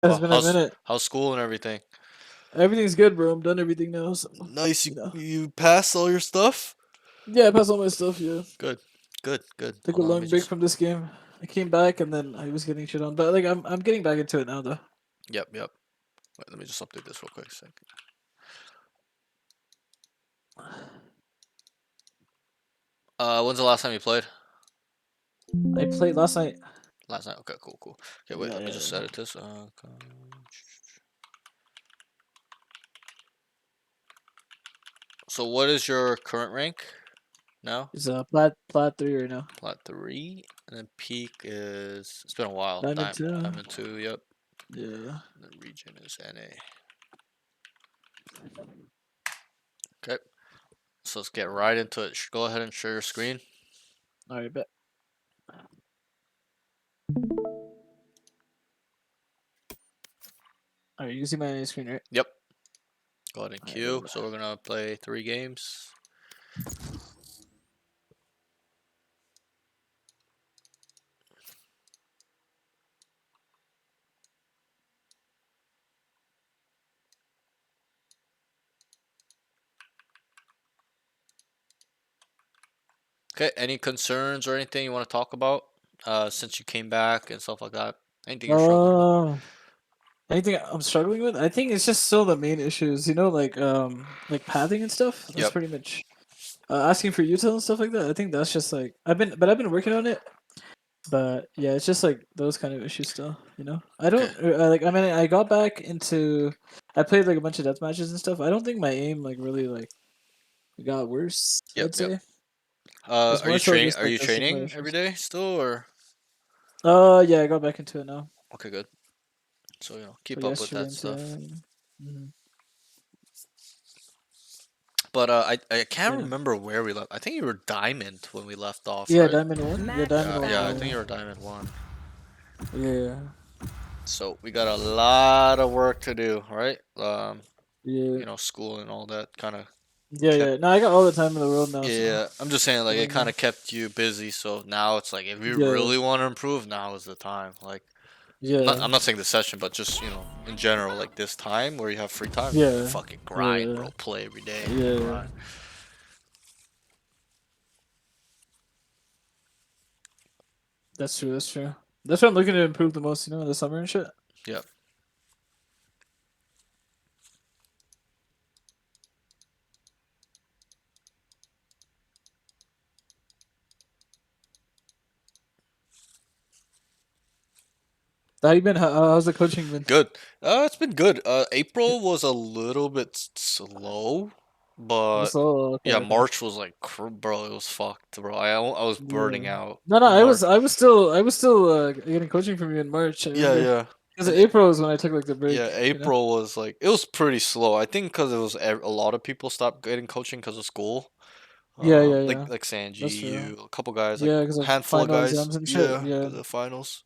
It's Well, been a minute. how's school and everything? Everything's good, bro. I'm done everything now. So, Nice. You you know. you passed all your stuff? Yeah, I passed all my stuff. Yeah, Good. Good. Good. took a Hold on, let me long break just. from this game. I came back and then I was getting shit on, but like I'm getting back into it now though. Yep. Yep. Wait, let me just update this real quick. Second. When's the last time you played? I played last night. Last night. Okay. Cool. Cool. Okay. Wait. Yeah, Let me yeah, just yeah. edit this. So what is your current rank now? It's plat 3 right now. Plat 3, and then peak is. It's been a while. Diamond 2. Diamond 2. Yep. Yeah. And then region is NA. Okay. So let's get right into it. Go ahead and share your screen. All right, bet. All right, you can see my screen, right? Yep. Go ahead and All right, bet, queue. So we're gonna play 3 games. Okay. Any concerns or anything you want to talk about? Since you came back and stuff like that. Anything you're struggling with? Anything I'm struggling with? I think it's just still the main issues. You know, like pathing and stuff. That's Yep. pretty much asking for util and stuff like that. I think that's just like I've been working on it. But yeah, it's just like those kind of issues still, you know. I Okay. don't like. I mean, I got back into. I played like a bunch of death matches and stuff. I don't think my aim like really like got worse. Yep. I'd Yep. say it's more so just Are like you the support training every issues. day still, or? Yeah, I got back into it now. Okay, good. So So keep up with yesterday that and stuff. today. Mm-hmm. But I can't Yeah, remember where we left. I think you were diamond when we left off, yeah, right? Diamond One. Yeah, Match Diamond Yeah, One. yeah. I found. think Yeah, you were diamond 1. yeah, So we got a lot of work to do, right? yeah, School and all that kind of yeah, kept. yeah. No, I got all the time in the world now. So Yeah, I'm just saying, like, it right kind now. of kept you busy. So now it's like, if you Yeah, really want to improve, now is the time. Like, yeah, I'm not saying this session, but just in general, like this time where you have free time, yeah, fucking grind, yeah, bro. Play every day, yeah. grind. That's true. That's true. That's what I'm looking to improve the most. You know, in the summer and shit. Yep. How you been? How's the coaching been? Good. It's been good. April was a little bit slow, but So okay, yeah, okay. March was like, bro, it was fucked, bro. I was Yeah. burning out No, no. in March. I was still getting coaching from you in March. I Yeah, remember yeah. because And April is when I took like the break. yeah, You know. April was like, it was pretty slow. I think because it was a lot of people stopped getting coaching because of school. Yeah, yeah, yeah. Like Sanji, That's true. you, a couple guys, like Yeah, because a of handful of final guys. exams and shit. Yeah, Yeah. because of finals.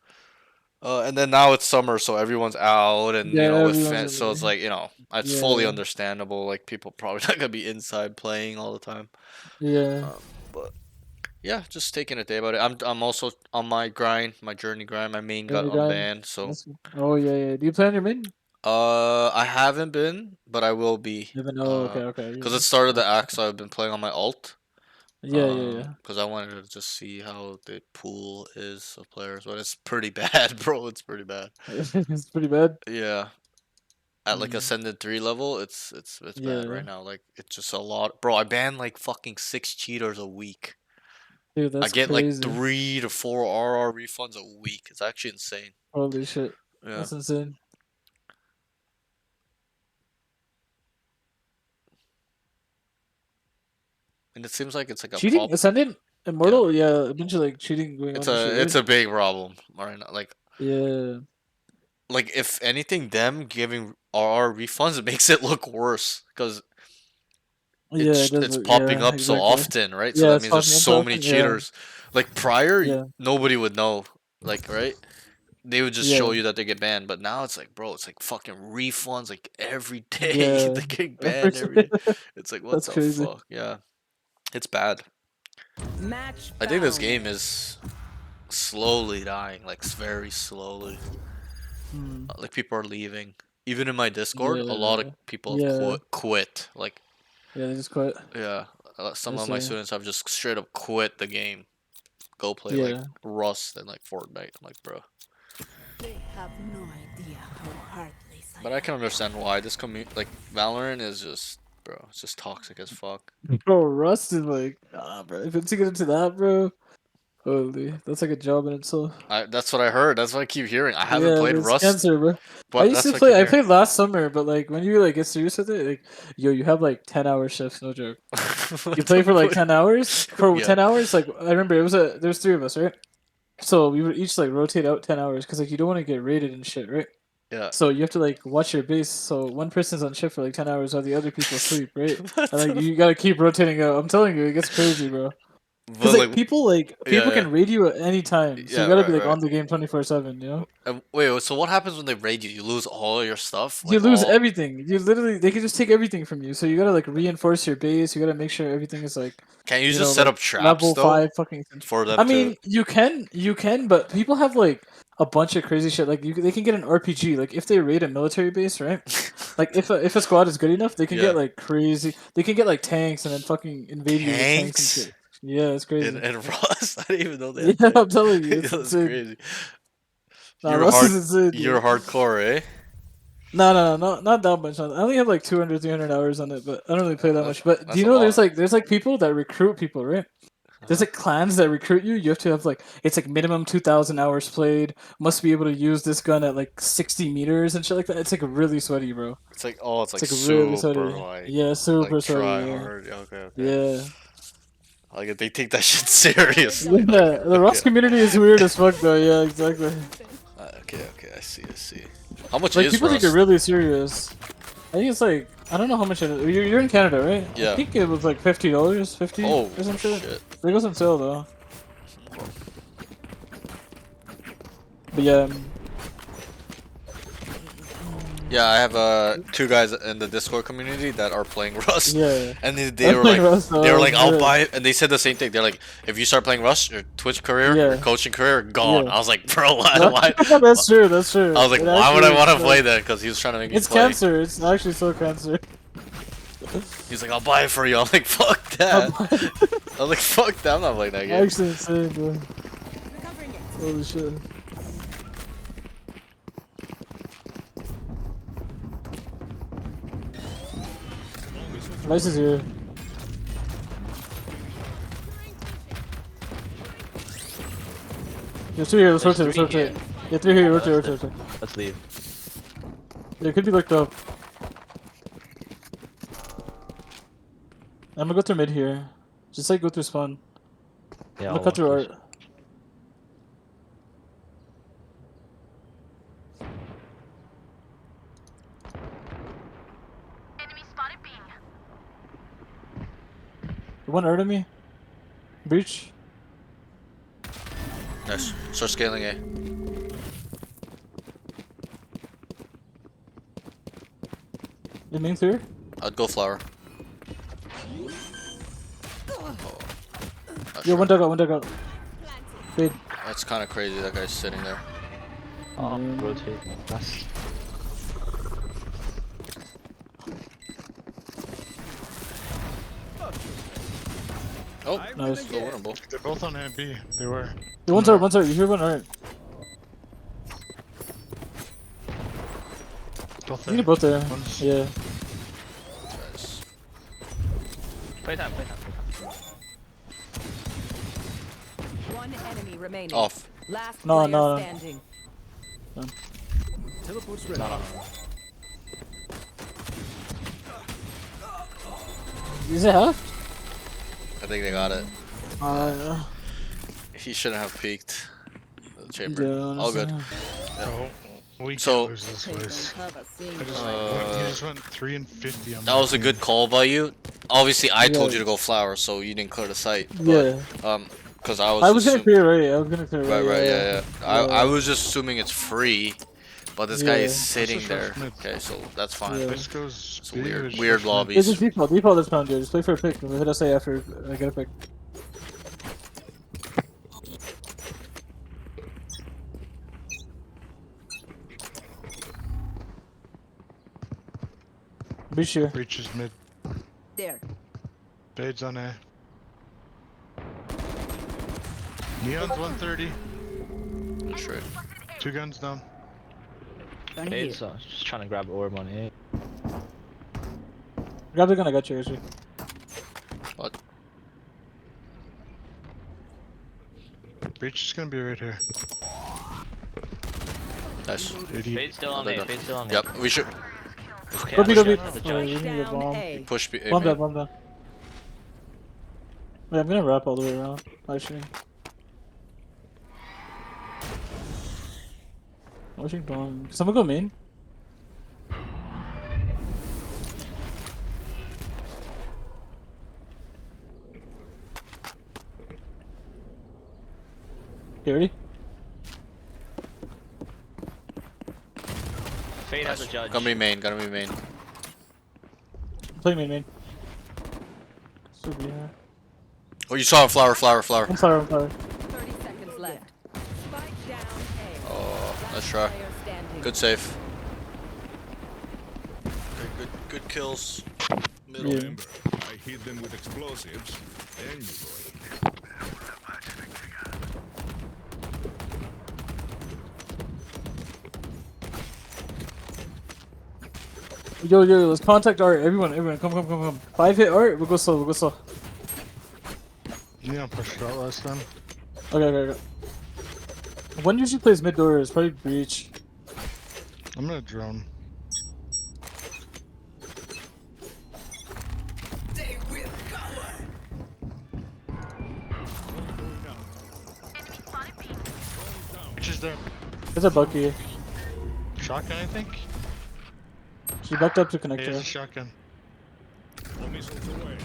And then now it's summer, so everyone's out, and Yeah, everyone's so it's really. like it's fully Yeah. understandable. Like people probably not gonna be inside playing all the time. Yeah. But yeah, just taking it day by day. I'm also on my grind, my journey grind. My main And got your guy. unbanned, so Oh yeah, yeah. Do you play on your main? I haven't been, but I will be. Even oh, okay, okay. Because it Yeah. started the Okay, act, okay. so I've been playing on my alt. Yeah, yeah, yeah. Because I wanted to just see how the pool is of players, but it's pretty bad, bro. It's pretty bad. It's pretty bad. Yeah, at like Mm. ascended 3 level, it's bad Yeah. right now. Like it's just a lot, bro. I ban like fucking 6 cheaters a week. Dude, I that's get like crazy. 3 to 4 RR refunds a week. It's actually insane. Holy shit. Yeah, That's insane. and it seems like it's like a Cheating? pop. Ascendant? Yeah, Immortal? Yeah, a bunch of like cheating going on and shit, it's right? a big problem right now. Yeah. Like if anything, them giving RR refunds, it makes it look worse because Yeah, it does it's look popping yeah, up so exactly. often, right? So Yeah, that it's means there's popping up so so many often. Yeah. cheaters. Like prior, Yeah. nobody would know, like, right? They would just show Yeah. you that they get banned. But now it's like, bro, it's like fucking refunds like every day. Yeah. They get banned every day. It's like, what That's the crazy. fuck? Yeah, it's bad. Match I think this found. game is slowly dying, like very slowly. Like people are leaving. Even in my Discord, a lot of Yeah. people have Yeah. quit. Like, Yeah, they just quit. yeah, some I of my see. students have just straight up quit the game. Go play like Yeah. Rust and like Fortnite. I'm like, bro. They have no idea how heartless But I can understand why this like Valorant is just, bro. It's just toxic as fuck. Bro, Rust is like, bro. If it's to get into that, bro, holy, that's like a job in itself. That's what I heard. That's what I keep hearing. I haven't Yeah, played it's Rust, cancer, bro. I but used that's to what I keep play. I hearing. played last summer, but like when you like get serious with it, like, yo, you have like 10-hour shifts, no joke. You What play the for like fuck? 10 hours. For Yeah, 10 hours, like I remember it was there's three of us, right? So we would each like rotate out 10 hours because like you don't want to get raided and shit, right? yeah. So you have to like watch your base. So one person's on shift for like 10 hours while the other people sleep, right? What And like the- you gotta keep rotating out. I'm telling you, it gets crazy, bro. Because But like like, people yeah, can raid you at any time, so yeah, you gotta right, be like right. on the game 24/7. You know, Wait, so what happens when they raid you? You lose all your stuff, you like lose all. everything. You literally they can just take everything from you. So you gotta like reinforce your base. You gotta make sure everything is like Can you just set like up traps level though 5 fucking. for them I to? mean, you can, but people have like a bunch of crazy shit. Like they can get an RPG. Like if they raid a military base, right? Like if a squad is good enough, they can get Yeah, like crazy. They can get like tanks and then fucking invade you with tanks and tanks shit. Yeah, it's in crazy. Rust. I didn't even know they Yeah, had tanks. I'm telling you, it's That's insane. crazy. Nah, You're Rust hard. is insane, You're dude. hardcore, eh? No, not that much. I only have like 200, 300 hours on it, but I don't really play that That's much. But do that's you a know lot. there's like people that recruit people, right? There's Uh-huh. like clans that recruit you. You have to have like it's like minimum 2,000 hours played. Must be able to use this gun at like 60 meters and shit like that. It's like really sweaty, bro. It's like, oh, it's It's like like really super sweaty. like Yeah, super sweaty. try Yeah, hard. Okay, okay. yeah, Like they take that shit seriously. Like, yeah. The okay, Rust community is weird as fuck, though. Yeah, exactly. okay, okay. I see, I see. How much Like is people take it Rust? really serious. I think it's like I don't know how much it is. You're in Canada, right? I Yeah. think it was like $50, 50 Oh or some shit. shit. It goes on sale though. But yeah, Yeah, I have two guys in the Discord community that are playing Rust, yeah. and they I'm were playing like, Rust, they were like, I'll yeah. buy it, and they said the same thing. They're like, if you start playing Rust, your Twitch career, your Yeah. coaching career, gone. Yeah. I was like, bro, why? That's true. That's true. I was like, It why would I actually want to is, play that? Because he was trying to make me It's play. cancer. It's actually so cancer. He's like, I'll buy it for you. I'm like, fuck that. I was like, fuck that. I'm not playing that game. Actually insane, bro. Holy shit. Nice is here. There's two here. Let's There's rotate. Let's three rotate. Yeah, three here. Rotate. let's Rotate. Let's leave. Yeah, it could be looked up. I'm gonna go through mid here. Just like go through spawn. Yeah, I'm I'll gonna cut through walk art. You want art of me? Breach? Nice. Start scaling A. You main clear? I'd go flower. Not Yo, sure. one dugout. Fade. That's kind of crazy. That guy's sitting there. Oh, rotate. That's Oh, Nice. still winnable. They're both on B. They were. Yo, one's art. You hear one art. Both You need both there. One's- Yeah. Nice. play time. One enemy remaining. Off. Last No, player no. standing. Is it half? I think they got it. Yeah. He shouldn't have peeked the chamber. Yeah, All good. Oh, we So- can't lose this place. Have a single I just, he just went 3 and 50 on That was a good call by you. Obviously, I told Yeah. you to go flower, so you didn't clear the site. Yeah. But, because I was. I was gonna assuming- clear right. I was gonna clear right. Right, yeah. I Yeah. was just assuming it's free, but this guy is Yeah. sitting Just there. rush mid. Okay, so that's fine. Yeah. This goes It's B, weird- or just weird rush mid? lobby. It's just default this round, dude. Just play for a pick. We'll hit SA after I get a pick. Breach here. Breach is mid. There. Fades on A. Neon's 130. That's right. 2 guns down. Gun here. Fade's just trying to grab orb on A. Grab the gun, I got you, actually. What? Breach is gonna be right here. Nice. 80. Fade's still on A. Done. Fade's still on A. Yep, we should Okay, Go B, I'm go B. gonna Oh, judge. you need a Down bomb. A. push B. Bomb A down, bomb down. Wait, I'm gonna wrap all the way around, actually. Watching bomb. Someone go main? You ready? Fade has a judge. Gonna be main, gonna be main. Play main, main. So, yeah. Oh, you saw a flower, flower, flower. I'm sorry, I'm sorry. 30 seconds left. Spike down A. Oh, nice try. Player standing. Good save. Okay, good kills. Middle. Yeah. Remember, I hit them with explosives, then you go in. Yo, let's contact Art. Everyone, come. 5 hit Art. We'll go slow. Neon pushed out last time. Okay. One usually plays mid door. It's probably breach. I'm gonna drone. Breach is there. There's a Bucky. Shotgun, I think. She backed up to Hey, there's a connector. shotgun. The missiles away.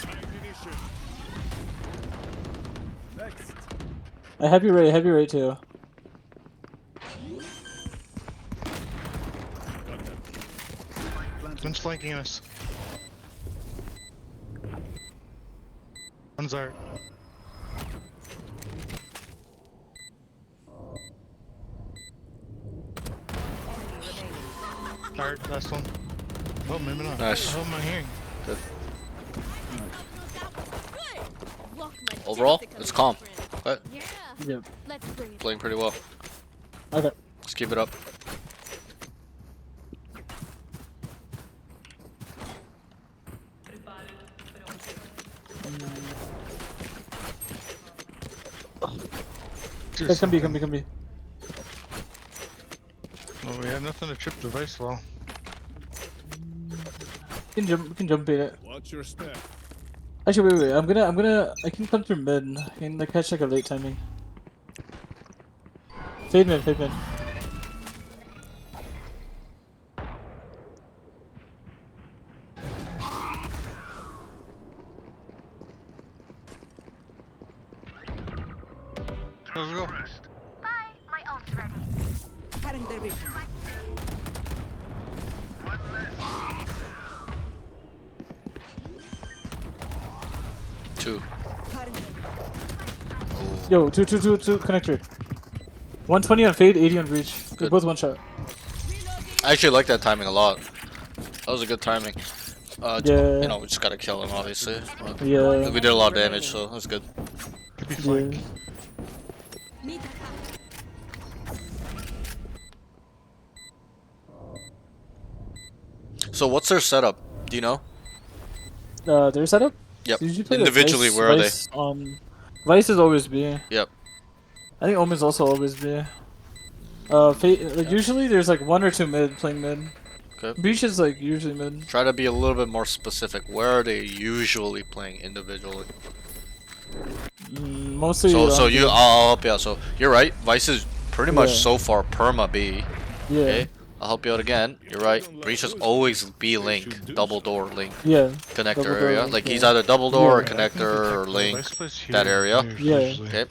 Ammunition. Next. I heavy rate too. One's flanking us. One's Art. Art, last one. Oh, maybe not. Nice. What the hell am I hearing? Overall, it's calm. But Yeah. Yep. Let's bring it. playing pretty well. Okay. Let's keep it up. Guys, come be. Well, we have nothing to trip device wall. We can jump bait it. Watch your step. Actually, wait. I can come through mid. I can like catch like a late timing. Fade mid. Let's go. Cutting their vision. Two. Cutting their Yo, two connector. 120 on fade, 80 on breach. They're Good. both one shot. I actually like that timing a lot. That was a good timing. Yeah. You know, we just gotta kill him, obviously. But Yeah. we did a lot of damage, so that's good. Could be Yeah. flank. Need to So what's their setup? Do you know? Their setup? Yep. Usually play like Individually, Vice, where are Vice, Vice is always B. Yep. I think Omen's also always B. Like usually there's like one or two mid playing mid. Okay. Breach is like usually mid. Try to be a little bit more specific. Where are they usually playing individually? Mostly. So on you, B. I'll help you out. So you're right. Vice is pretty much Yeah. so far perma B. Yeah. Okay. I'll help you out again. You're right. Breach is always B link, double door link, Yeah. connector Double door area. link, Like he's yeah. either double door or Yeah. connector or link. Vice plays here, that area. here, Yeah. usually. Okay.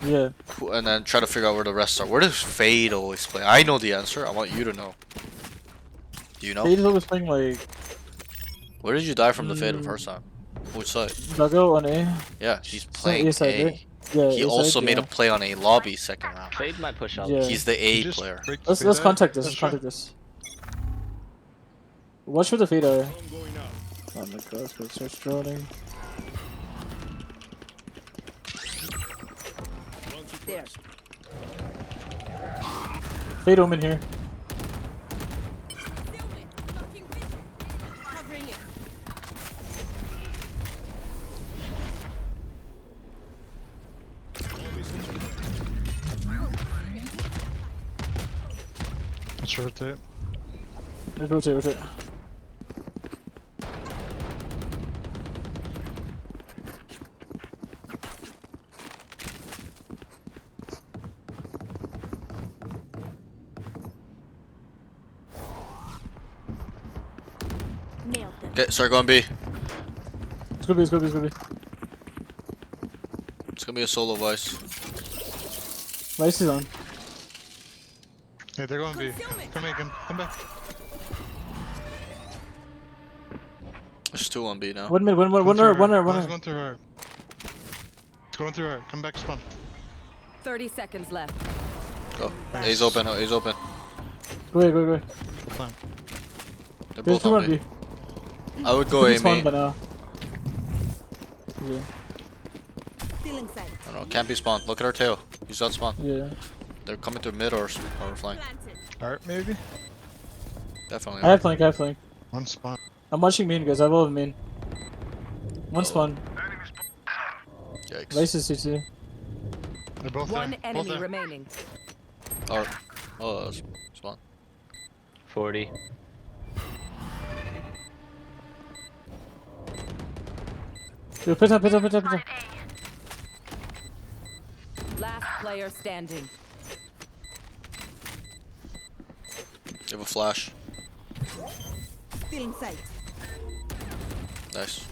Yeah. And then try to figure out where the rest are. Where does Fade always play? I know the answer. I want you to know. Do you know? Fade is always playing like Where did you die from the Fade the first time? Which side? Duggo on A. Yeah, he's So playing A side, A. right? Yeah, He A also side, made yeah. a play on a lobby second round. Fade might push out. Yeah. He's the A You just player. break Let's fade contact out, this. Let's Astra? contact this. Watch for the fade eye. Drone going out. Oh my god, it starts droning. One There. suppressed. Fade omen here. Covering it. Let's rotate. Rotate. Nailed them. Okay, start going B. It's gonna be. It's gonna be a solo Vice. Vice is on. Hey, they're going B. Come here, come back. There's 2 on B now. One mid, one Going through runner. right. One's going through right. It's going through right. Come back, spawn. 30 seconds left. Go. A's open. A's open. Go ahead. Fine. They're There's both 2 on on B. B. I would go Could A be spawned main. by now. Yeah. Still inside. I don't know. Can't be spawned. Look at our tail. He's not spawned. Yeah. They're coming through mid or flank. Alright, maybe? Definitely. I have flank. One spawn. I'm watching main, guys. I will have main. One spawn. Yikes. Vice is CT. They're both One there. enemy Both there. remaining. Oh, that's spawn. 40. Yo, pit up. Last player standing. You have a flash. Still in sight. Nice.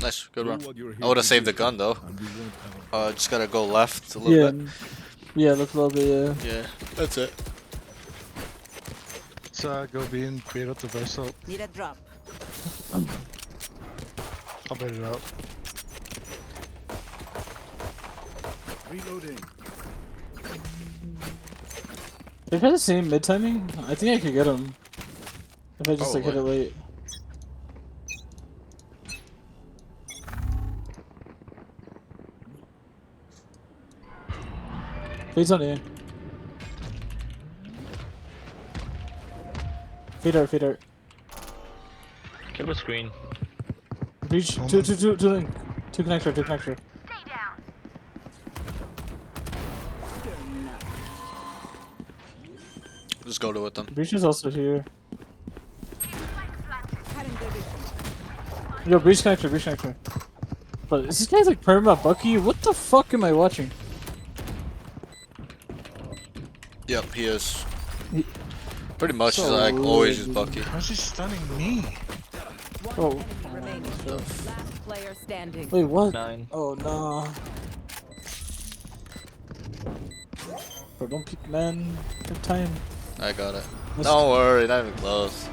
Nice, good Do run. what you're I here would have to saved do, the gun though. and we won't have Just gotta go left a little bit. Yeah, look a little bit, yeah. Yeah, that's it. Let's go B and bait out the vessel. Need a drop. I'll bait it out. reloading. They've had the same mid timing. I think I could get him. If I just like hit it Probably. late. Fade's on A. Fade out. Kill the screen. Breach. Two link. Two connector. Just go to it with them. Breach is also here. Cutting their vision. Yo, breach connector. But is this guy's like perma Bucky? What the fuck am I watching? Yep, he is. He- Pretty much, So he's like always is weird. Bucky. How's he stunning me? One Oh. enemy remaining. Last player standing. Wait, what? 9. Oh no. Bro, don't peek, man. Good time. I got it. Let's- Don't worry, not even close.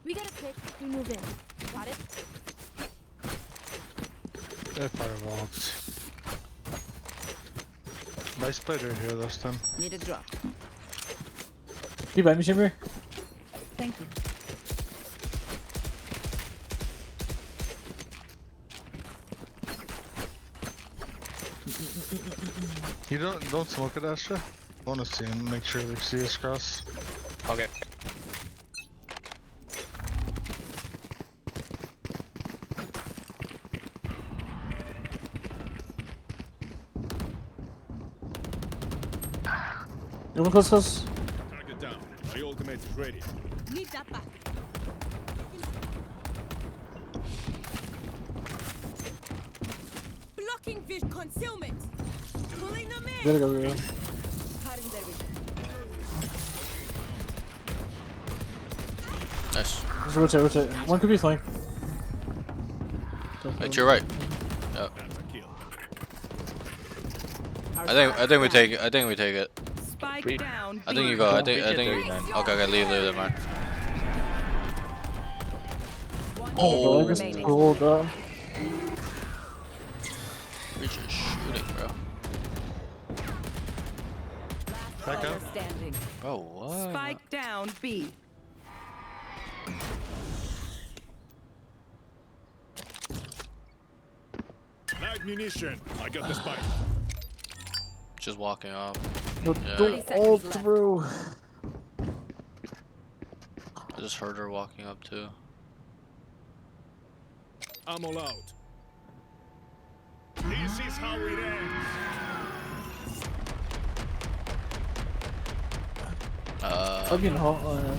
We got a pick. We move in. Got it? They firewalled. Nice play right here this time. Need a drop. Can you buy me, Chamber? Thank you. You don't smoke it, Astra. I wanna see him, make sure they see us cross. Okay. You want close? Target down. My ultimate is ready. Need that back. Blocking vision concealment. Pulling them in. Gotta go. Cutting their vision. Nice. Just rotate. One could be flank. Hey, to your right. That's a kill. I think we take it. I think we take it. Spike Free. down. I think you B. go. I Breach think at you. 39. Okay, okay, leave it, man. Oh, I Enemy just remaining. pulled up. Breach is shooting, bro. Back Player up. standing. Bro, what? Spike down. B. Mag munition. I got the spike. Just walking up. No, Yeah. don't 30 all seconds left. through. I just heard her walking up too. I'm all out. This is how it ends. Fucking hot. Oh,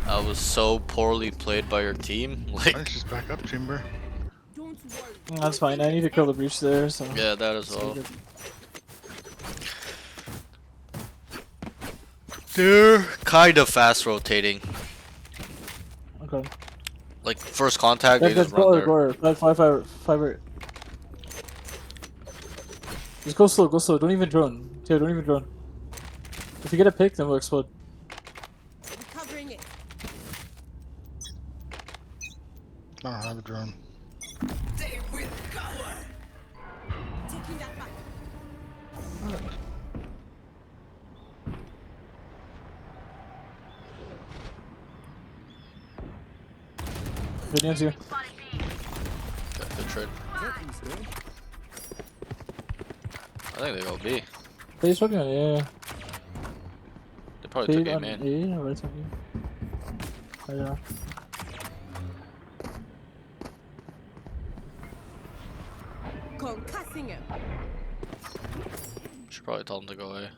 yeah. I was so poorly played by your team. Like, Let's just back up, chamber. Don't worry. That's fine. I need to kill the breach there, so. yeah, that as so well. good. They're kind of fast rotating. Okay. Like first contact, they That's just run there. go. 5 Just go slow, go slow. Don't even drone. Taylor, don't even drone. If you get a pick, then we'll explode. Recovering it. I don't have a drone. Taking that back. Good news here. Okay, good trade. I think they go B. Please fucking on A. They probably took Fade A on main. A or right on A? Oh yeah. Concussing him. Should probably tell them to go A.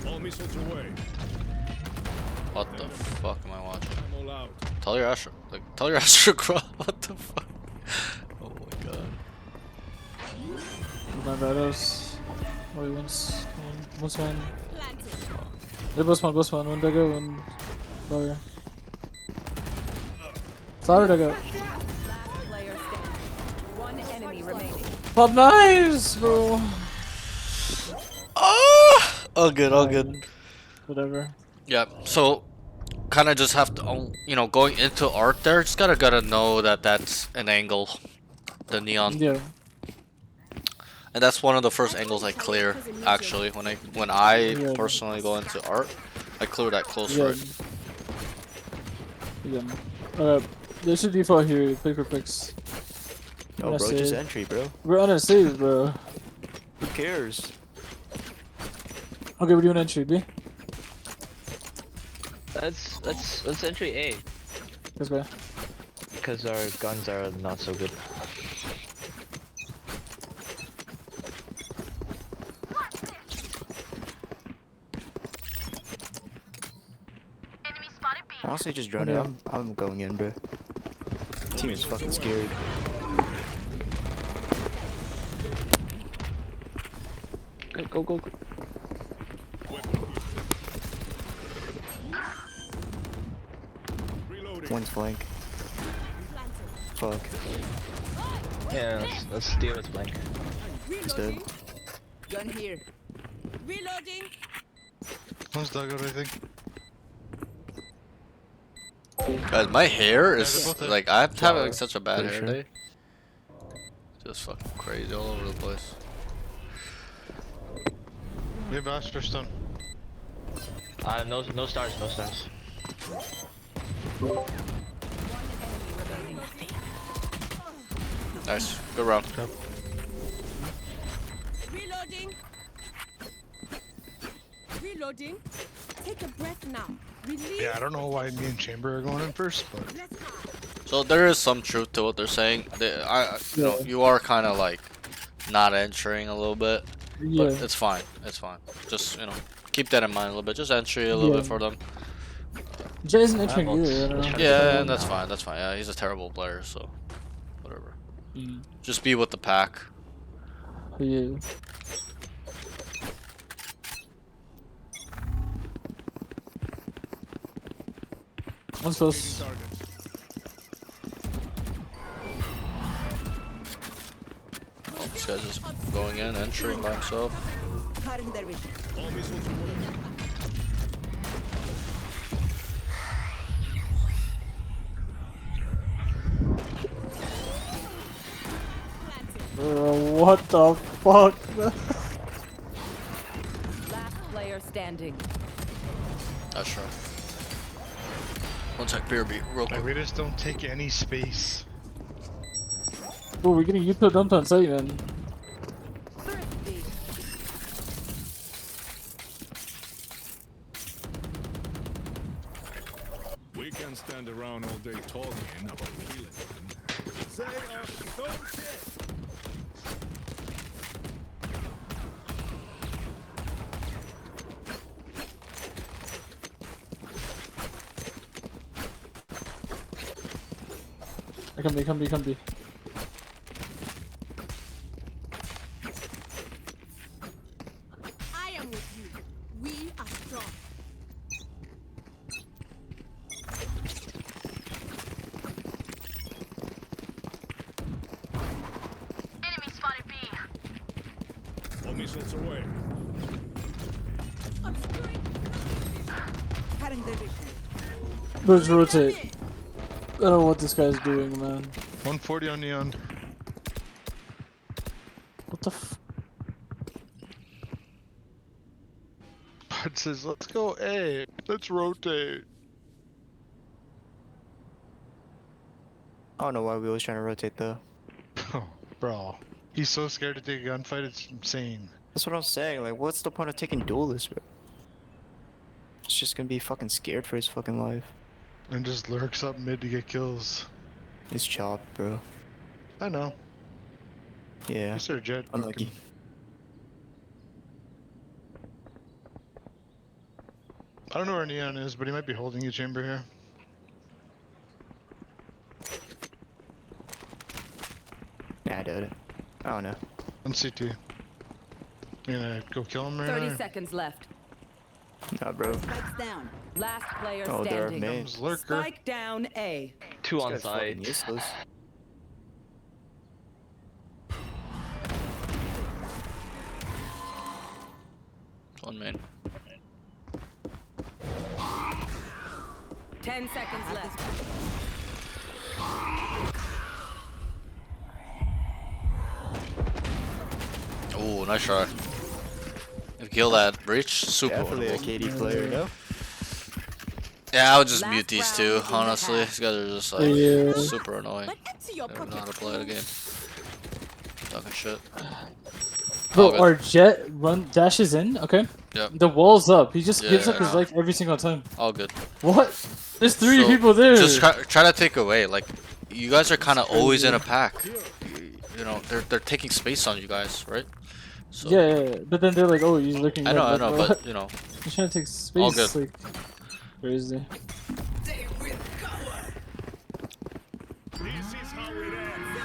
All missiles away. What the fuck am I watching? I'm all out. Tell your Astro, like, tell your Astro Crawl. What the fuck? Oh my god. My battles. Wait, once one. Planted. Yeah, boss one dagger, one barrier. Flower dagger. Last player standing. One enemy remaining. Pop knives, bro. Oh! All good, all good. Whatever. Yeah, so kind of just have to, you know, going into art there, just gotta know that that's an angle, the neon, Yeah. and that's one of the first angles I clear. Actually, when I Yeah. personally go into art, I clear that close Yeah. right. Yeah. They should default here. Pick for picks. No, bro, just entry, bro. We're on a save, bro. Who cares? Okay, we're doing entry. B. Let's entry A This way. because our guns are not so good. Honestly, just drone it. Yeah. I'm going in, bro. Team is fucking scary. Go. Reloading. One's flank. Fuck. Yeah, let's steal his flank. He's dead. Gun here. Reloading. One's dug out, I think. Guys, my hair Yeah, is they're both there. like I'm having like such a bad Pretty hair sure. day. Just fucking crazy all over the place. We have Astro Stone. No stars. Nice, good round. Reloading. Reloading. Take a breath now. Release. Yeah, I don't know why me and Chamber are going in first, but Let's go. So there is some truth to what they're saying. You know, Yeah. you are kind of like not entering a little bit, Yeah. but it's fine. It's fine. Just, you know, keep that in mind a little bit. Just entry a little bit Yeah. for them. Jay isn't entering Well, either. I don't let's know. try Yeah, and that's fine. That's fine. Yeah, he's a terrible player, so whatever. Mm. Just be with the pack. Yeah. One's close. Targets. guy's just going in, entering by himself. Cutting their vision. All missiles away. Bro, what the fuck? man? Last player standing. That's true. One sec, BRB, real Like, quick. we just don't take any space. Bro, we're getting you to dumped on site, man. Thrifty. We can stand around all day talking about killing them. They are so dead. Come be. I am with you. We are strong. All missiles away. Cutting their vision. Let's rotate. I don't know what this guy's doing, man. 140 on Neon. What the f? Bud says, let's go A. Let's rotate. I don't know why we always trying to rotate though. Oh, bro. He's so scared to take a gunfight, it's insane. That's what I'm saying. Like, what's the point of taking Duelist, bro? It's just gonna be fucking scared for his fucking life. And just lurks up mid to get kills. He's chopped, bro. I know. Yeah. He's their jet. Unlucky. fucking- I don't know where Neon is, but he might be holding you chamber here. Nah, I doubt it. I don't know. On CT. You gonna go kill him right 30 now? seconds left. Nah, bro. Spikes down. Last player Oh, they're standing. main. Comes Lurker. Spike down A. 2 This on guy's fucking site. useless. One main. 10 seconds left. Ooh, nice try. If you kill that breach, super Definitely a winnable. KD player, no? Yeah, I would just Last mute these round two, in the honestly. half. These guys are just like Yeah. super annoying. But empty your They don't know how to pockets. play the game. Talking shit. Bro, good. our jet run dashes in. Okay. Yep. The wall's up. He just gives up Yeah. his life every single time. All good. What? There's three So, people there. Just try to take away. Like, you guys are kind of always in a pack. You know, they're taking space on you guys, right? So, Yeah, but then they're like, oh, he's looking. I know, right, I know, like, but you know, he's trying to take space. All good. Like, crazy. This is how it ends.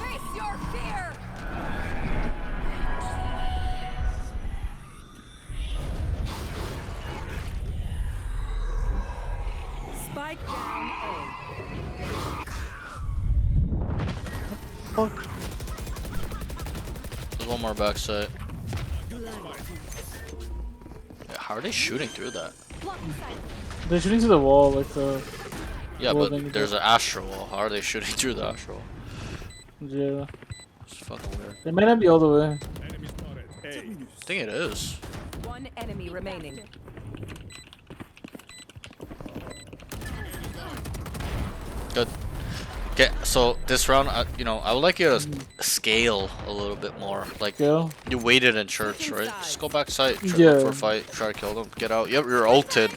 Face your fear. Spike down A. Fuck. there's one more backside. Yeah, how are they shooting through that? They're shooting to the wall, like the. Yeah, Well, then you but there's an astral wall. How are they shooting through the astral wall? Yeah. It's fucking weird. They might not be all the way. Enemy spotted. A. I think it is. One enemy remaining. Good. Okay, so this round, you know, I would like you to scale a little bit more. Like, Go. you waited in church, right? Just go back side, try Yeah. look for a fight, try to kill them, get out. Yep, you're ulted.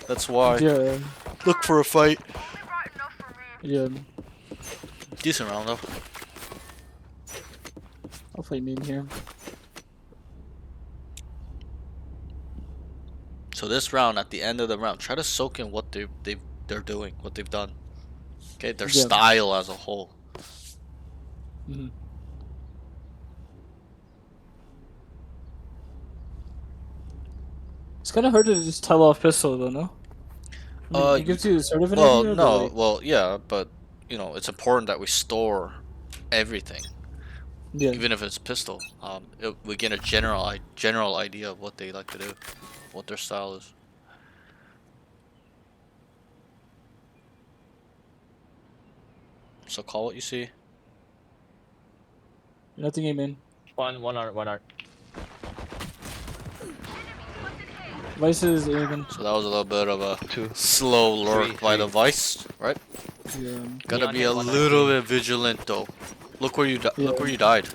That's why. Yeah. Look for a fight. Yeah. Decent round though. I'll play main here. So this round, at the end of the round, try to soak in what they're doing, what they've done. Okay, their Yeah. style as a whole. Mhm. It's kind of hard to just tell off pistol though, no? I mean, it gives you sort of an Well, idea, but, no, like, well, yeah, but you know, it's important that we store everything, Yeah. even if it's pistol. We get a general idea of what they like to do, what their style is. So call what you see. Nothing aim in. One art. Vice is aiming. So that was a little bit of a Two. slow lurk by the Three. Vice, right? Yeah. Gotta Neon be hit a one little 19. bit vigilant though. Look where you Yeah. look where you died.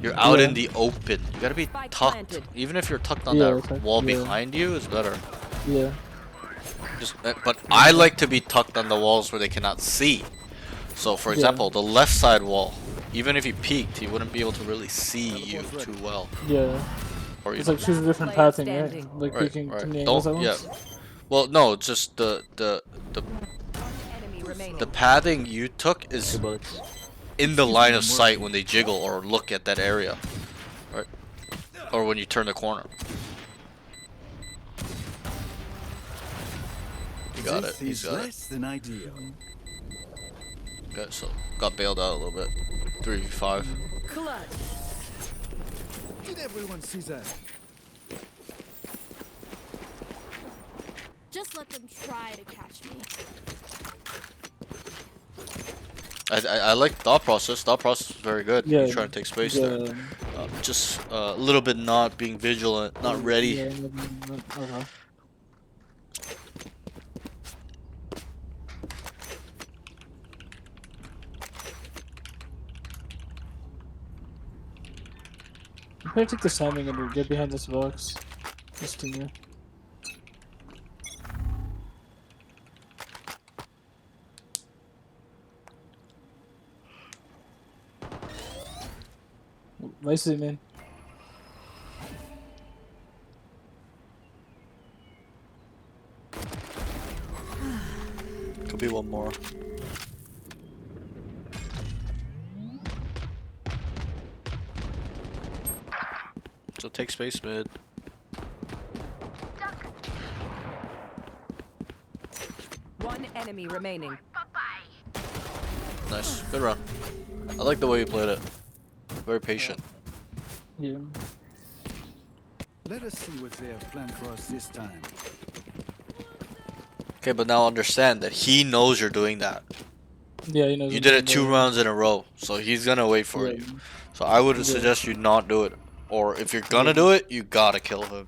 You're out Yeah. in the open. You gotta be Spike tucked. planted. Even if you're tucked on Yeah, that it's like- wall yeah. behind you, is better. Yeah. But I like to be tucked on the walls where they cannot see. So, for Yeah. example, the left side wall. Even if he peeked, he wouldn't be able to really see you too well. Yeah. Or you It's like choose a different Player pathing, right? standing. Like right, peeking right. too many angles at Don't, yeah. once. Well, no, just the Enemy remaining. the pathing you took is 2 bullets. in the line of sight when they jiggle or look at that area, right? Or when you turn the corner. You got it. He's got it. less than ideal. Okay, so got bailed out a little bit. 3v5. Clutch. Did everyone see that? Just let them try to catch me. I like thought process. Thought process is very good. Yeah. He's trying to take space there. Yeah. Just a little bit not being vigilant, not ready. Yeah, okay. I'm gonna take this timing and get behind this box. Just in here. Nice to man. Could be one more. So take space mid. One enemy remaining. Nice. Good run. I like the way you played it. Very patient. Yeah. Let us see what they have planned for us this time. Okay, but now understand that he knows you're doing that. Yeah, you know. You did it 2 rounds in a row, so he's gonna wait for Yeah. you. So I would Yeah. suggest you not do it. Or if you're gonna do it, you gotta kill him.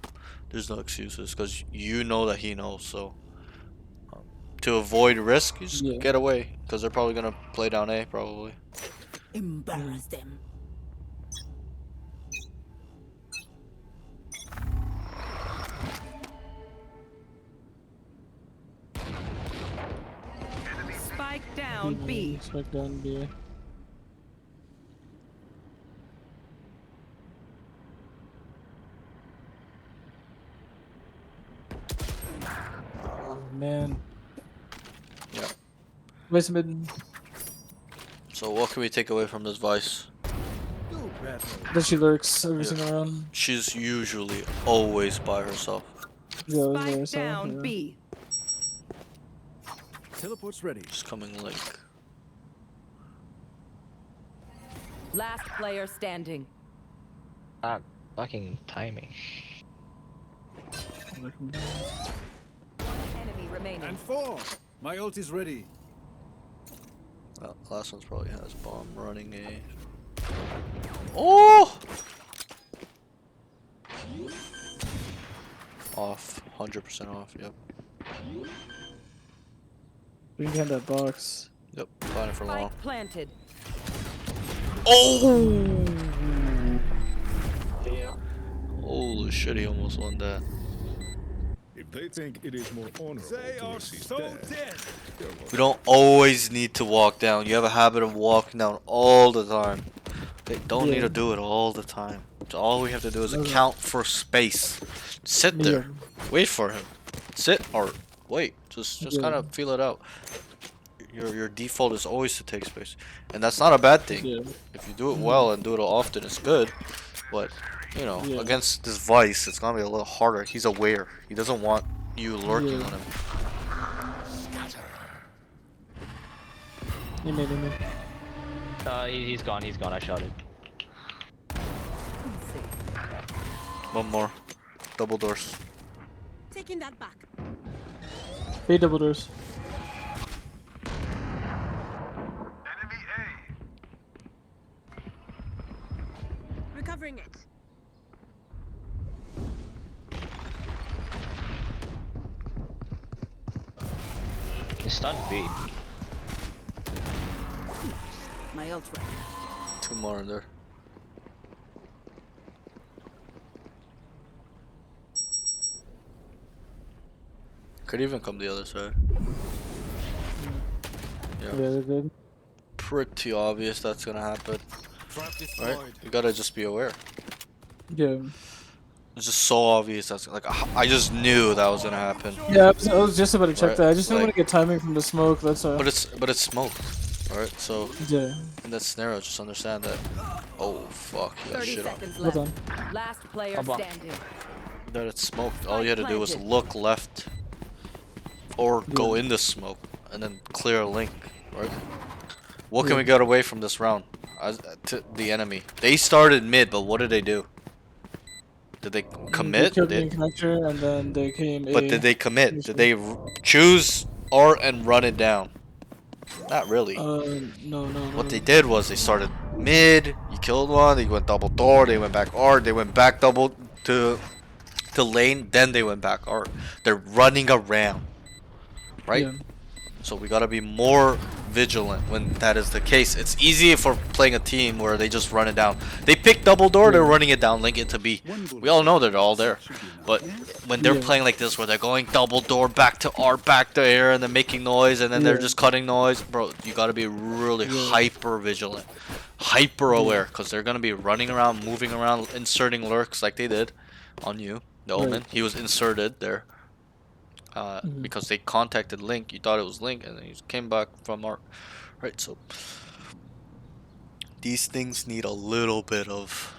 There's no excuses, because you know that he knows, so... to avoid risk, you just Yeah. get away, because they're probably gonna play down A, probably. Embarrass them. Spike down B. Spike down B. Oh man. Yeah. Vice mid. So what can we take away from this Vice? Do better. That she lurks every Yeah. single round. She's usually always by herself. Yeah, it was Spike very solid, down yeah. B. Teleport's ready. Just coming like... Last player standing. Fucking timing. Enemy remaining. And 4. My ult is ready. Well, last one's probably has bomb running A. Oh! Off. 100% off, yep. We can that box. Yep, planning for long. Spike planted. Oh! Holy shit, he almost won that. If they think it is more honorable to assist dead. We don't always need to walk down. You have a habit of walking down all the time. They don't need Yeah. to do it all the time. So all we have to do is Okay. account for space. Sit there. Wait for him. Sit or wait. Just Yeah. kind of feel it out. Your default is always to take space. And that's not a bad thing. Yeah. If you do it well and do it often, it's good. But, you know, Yeah. against this Vice, it's gonna be a little harder. He's aware. He doesn't want you lurking Yeah. on him. He made him. He's gone. He's gone. I shot it. One more. Double doors. Taking that back. Hey, double doors. Recovering it. He's stunned B. My ult ready. Two more in there. Could even come the other side. Yeah, Yeah. they're good. Pretty obvious that's gonna happen. Trap Right? destroyed. You gotta just be aware. Yeah. It's just so obvious. That's like I just knew that was gonna happen. Yeah, I was just about to check Right, that. I just didn't like- want to get timing from the smoke. That's all. But it's smoked. Alright, so Yeah. in that scenario, just understand that. Oh fuck, you got 30 shit on. seconds Hold left. on. Last player Come on. standing. That it's smoked. All you had to do was planted. look left, or go Yeah. in the smoke, and then clear a link. Right? What can Yeah. we get away from this round? To the enemy. They started mid, but what did they do? Did they They commit? killed me in connector, and then they came But A. did they commit? Did they choose R and run it down? Not really. No. What they did was they started mid, you killed one, they went double door, they went back R, they went back double to lane, then they went back R. They're running around. Right? Yeah. So we gotta be more vigilant when that is the case. It's easy for playing a team where they just run it down. They pick double door, they're running it down, link into B. We all know they're all there. But when they're Yeah. playing like this, where they're going double door, back to R, back to air, and then making noise, and then they're Yeah. just cutting noise, bro, you gotta be really Yeah. hyper vigilant, hyper aware, because they're gonna be running around, moving around, inserting lurks like they did on you, the Right. Omen. He was inserted there. Mhm. Because they contacted Link, you thought it was Link, and then he came back from Arc. Right, so these things need a little bit of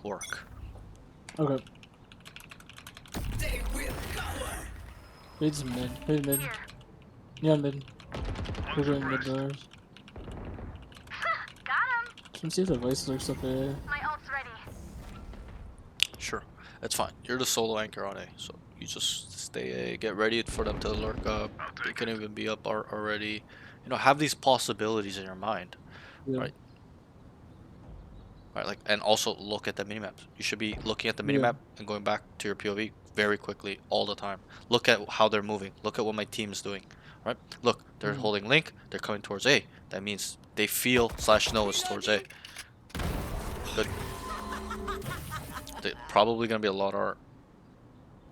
work. Okay. Mid's mid. Mid. Yeah, mid. We're going mid doors. Can see if the vice lurks up there. Sure, that's fine. You're the solo anchor on A, so you just stay A. Get ready for them to lurk up. They can even be up already. You know, have these possibilities in your mind. Yeah. Right. Right, like, and also look at the minimaps. You should be looking at the Yeah. minimap and going back to your POV very quickly all the time. Look at how they're moving. Look at what my team is doing. Right? Look, they're holding link. They're coming towards A. That means they feel / know it's towards A. Good. They're probably gonna be a lot of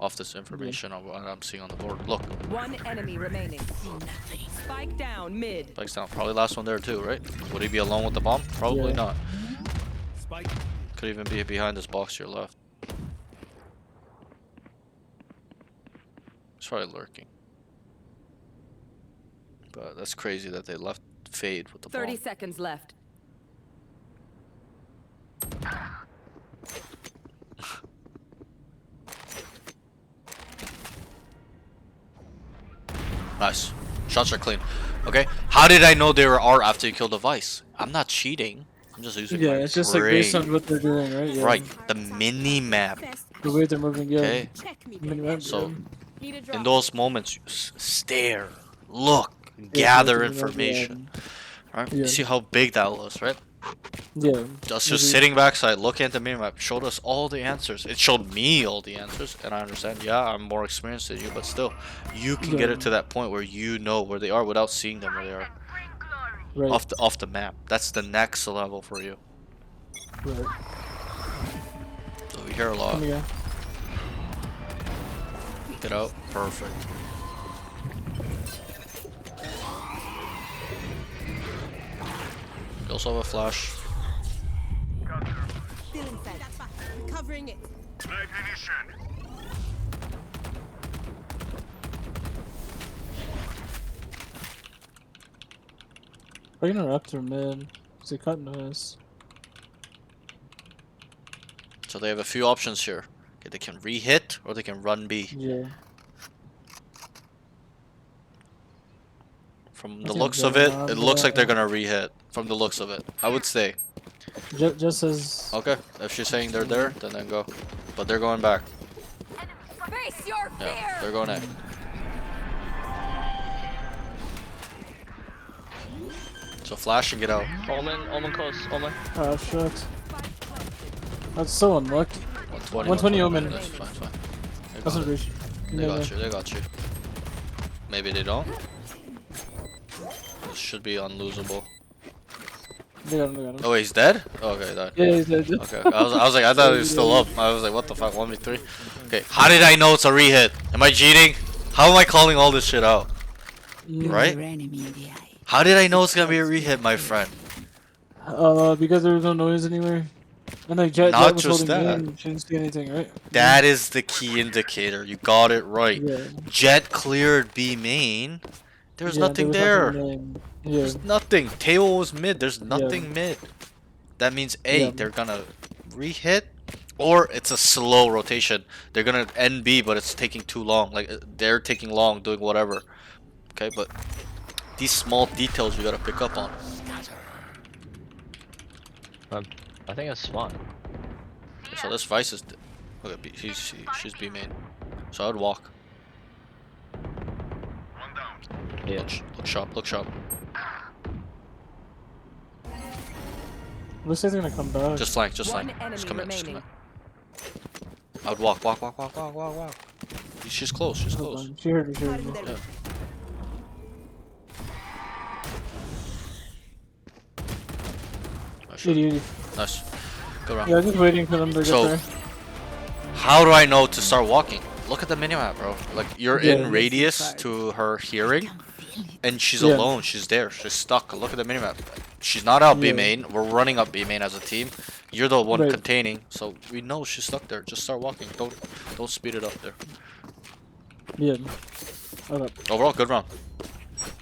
off this information of what I'm seeing on the board. Look, One enemy remaining. Spike down mid. spikes down. Probably last one there too, right? Would he be alone with the bomb? Probably Yeah. not. Spike. Could even be behind this box to your left. He's probably lurking. But that's crazy that they left Fade with the 30 bomb. seconds left. Nice. Shots are clean. Okay. How did I know they were R after you killed the Vice? I'm not cheating. I'm just using Yeah, my it's just like based brain. on what they're doing, right? Yeah. Right. The mini map. The way they're moving, yeah. Okay. Check me. Minimap, So Need a in drop. those moments, you stare, look, yeah. gather Yeah, information. Right? Yeah. You see how big that was, right? Yeah. Just Maybe- sitting backside, looking at the minimap, showed us all the answers. It showed me all the answers, and I understand. Yeah, I'm more experienced than you, but still, you can get Yeah. it to that point where you know where they are without seeing them where they are Right. off the map. That's the next level for you. Right. So we hear a lot. Come again. Get out. Perfect. You also have a flash. Feeling fed. Recovering it. We're gonna Raptor mid. Cause they cut noise. So they have a few options here. Okay, they can re-hit or they can run B. Yeah. From I the think looks I'm of it, going it on, looks like they're but- gonna re-hit. From the looks of it, I would say. Just as. Okay, if she's saying they're there, then go. But they're going back. Face your fear. Yeah, they're going A. So flash and get out. Omen close. Omen. Oh shit. That's so unlucky. 120. 120 Omen. That's fine, fine. They That's got a it. breach. They got you. They got you. Maybe they don't. This should be unlosable. They got him, they got him. Oh, wait, he's dead? Oh, okay, died. Yeah, he's dead. Okay, I was like, I thought he was still up. I was like, what the fuck, 1v3? Okay, how did I know it's a re-hit? Am I cheating? How am I calling all this shit out? Right? Your enemy in the eye. How did I know it's gonna be a re-hit, my friend? Because there was no noise anywhere. And like Jet Not was just holding that. in, she didn't see anything, right? That is the key indicator. You got it right. Yeah. Jet cleared B main. There's Yeah, nothing was there. nothing in. Yeah. There's nothing. Table was mid. There's nothing mid. That means A, Yeah. they're gonna re-hit, or it's a slow rotation. They're gonna end B, but it's taking too long. Like they're taking long doing whatever. Okay, but these small details you gotta pick up on. I think it's Swan. So this Vice is. Okay, she's B main. So I would walk. Yeah. Look sharp. Look sharp. Looks like they're gonna come back. Just flank. Just One flank. enemy Just come in. Just come in. remaining. I would walk. She's close. She's Hold close. on. She heard me. Yeah. Nice shot. 80. Nice. Good round. Yeah, I'm just waiting for them to get So- there. How do I know to start walking? Look at the minimap, bro. Like you're Yeah. in radius to her hearing, and she's Yeah. alone. She's there. She's stuck. Look at the minimap. She's not out B Yeah. main. We're running up B main as a team. You're the one Right. containing, so we know she's stuck there. Just start walking. Don't speed it up there. Yeah. Okay. Overall, good round.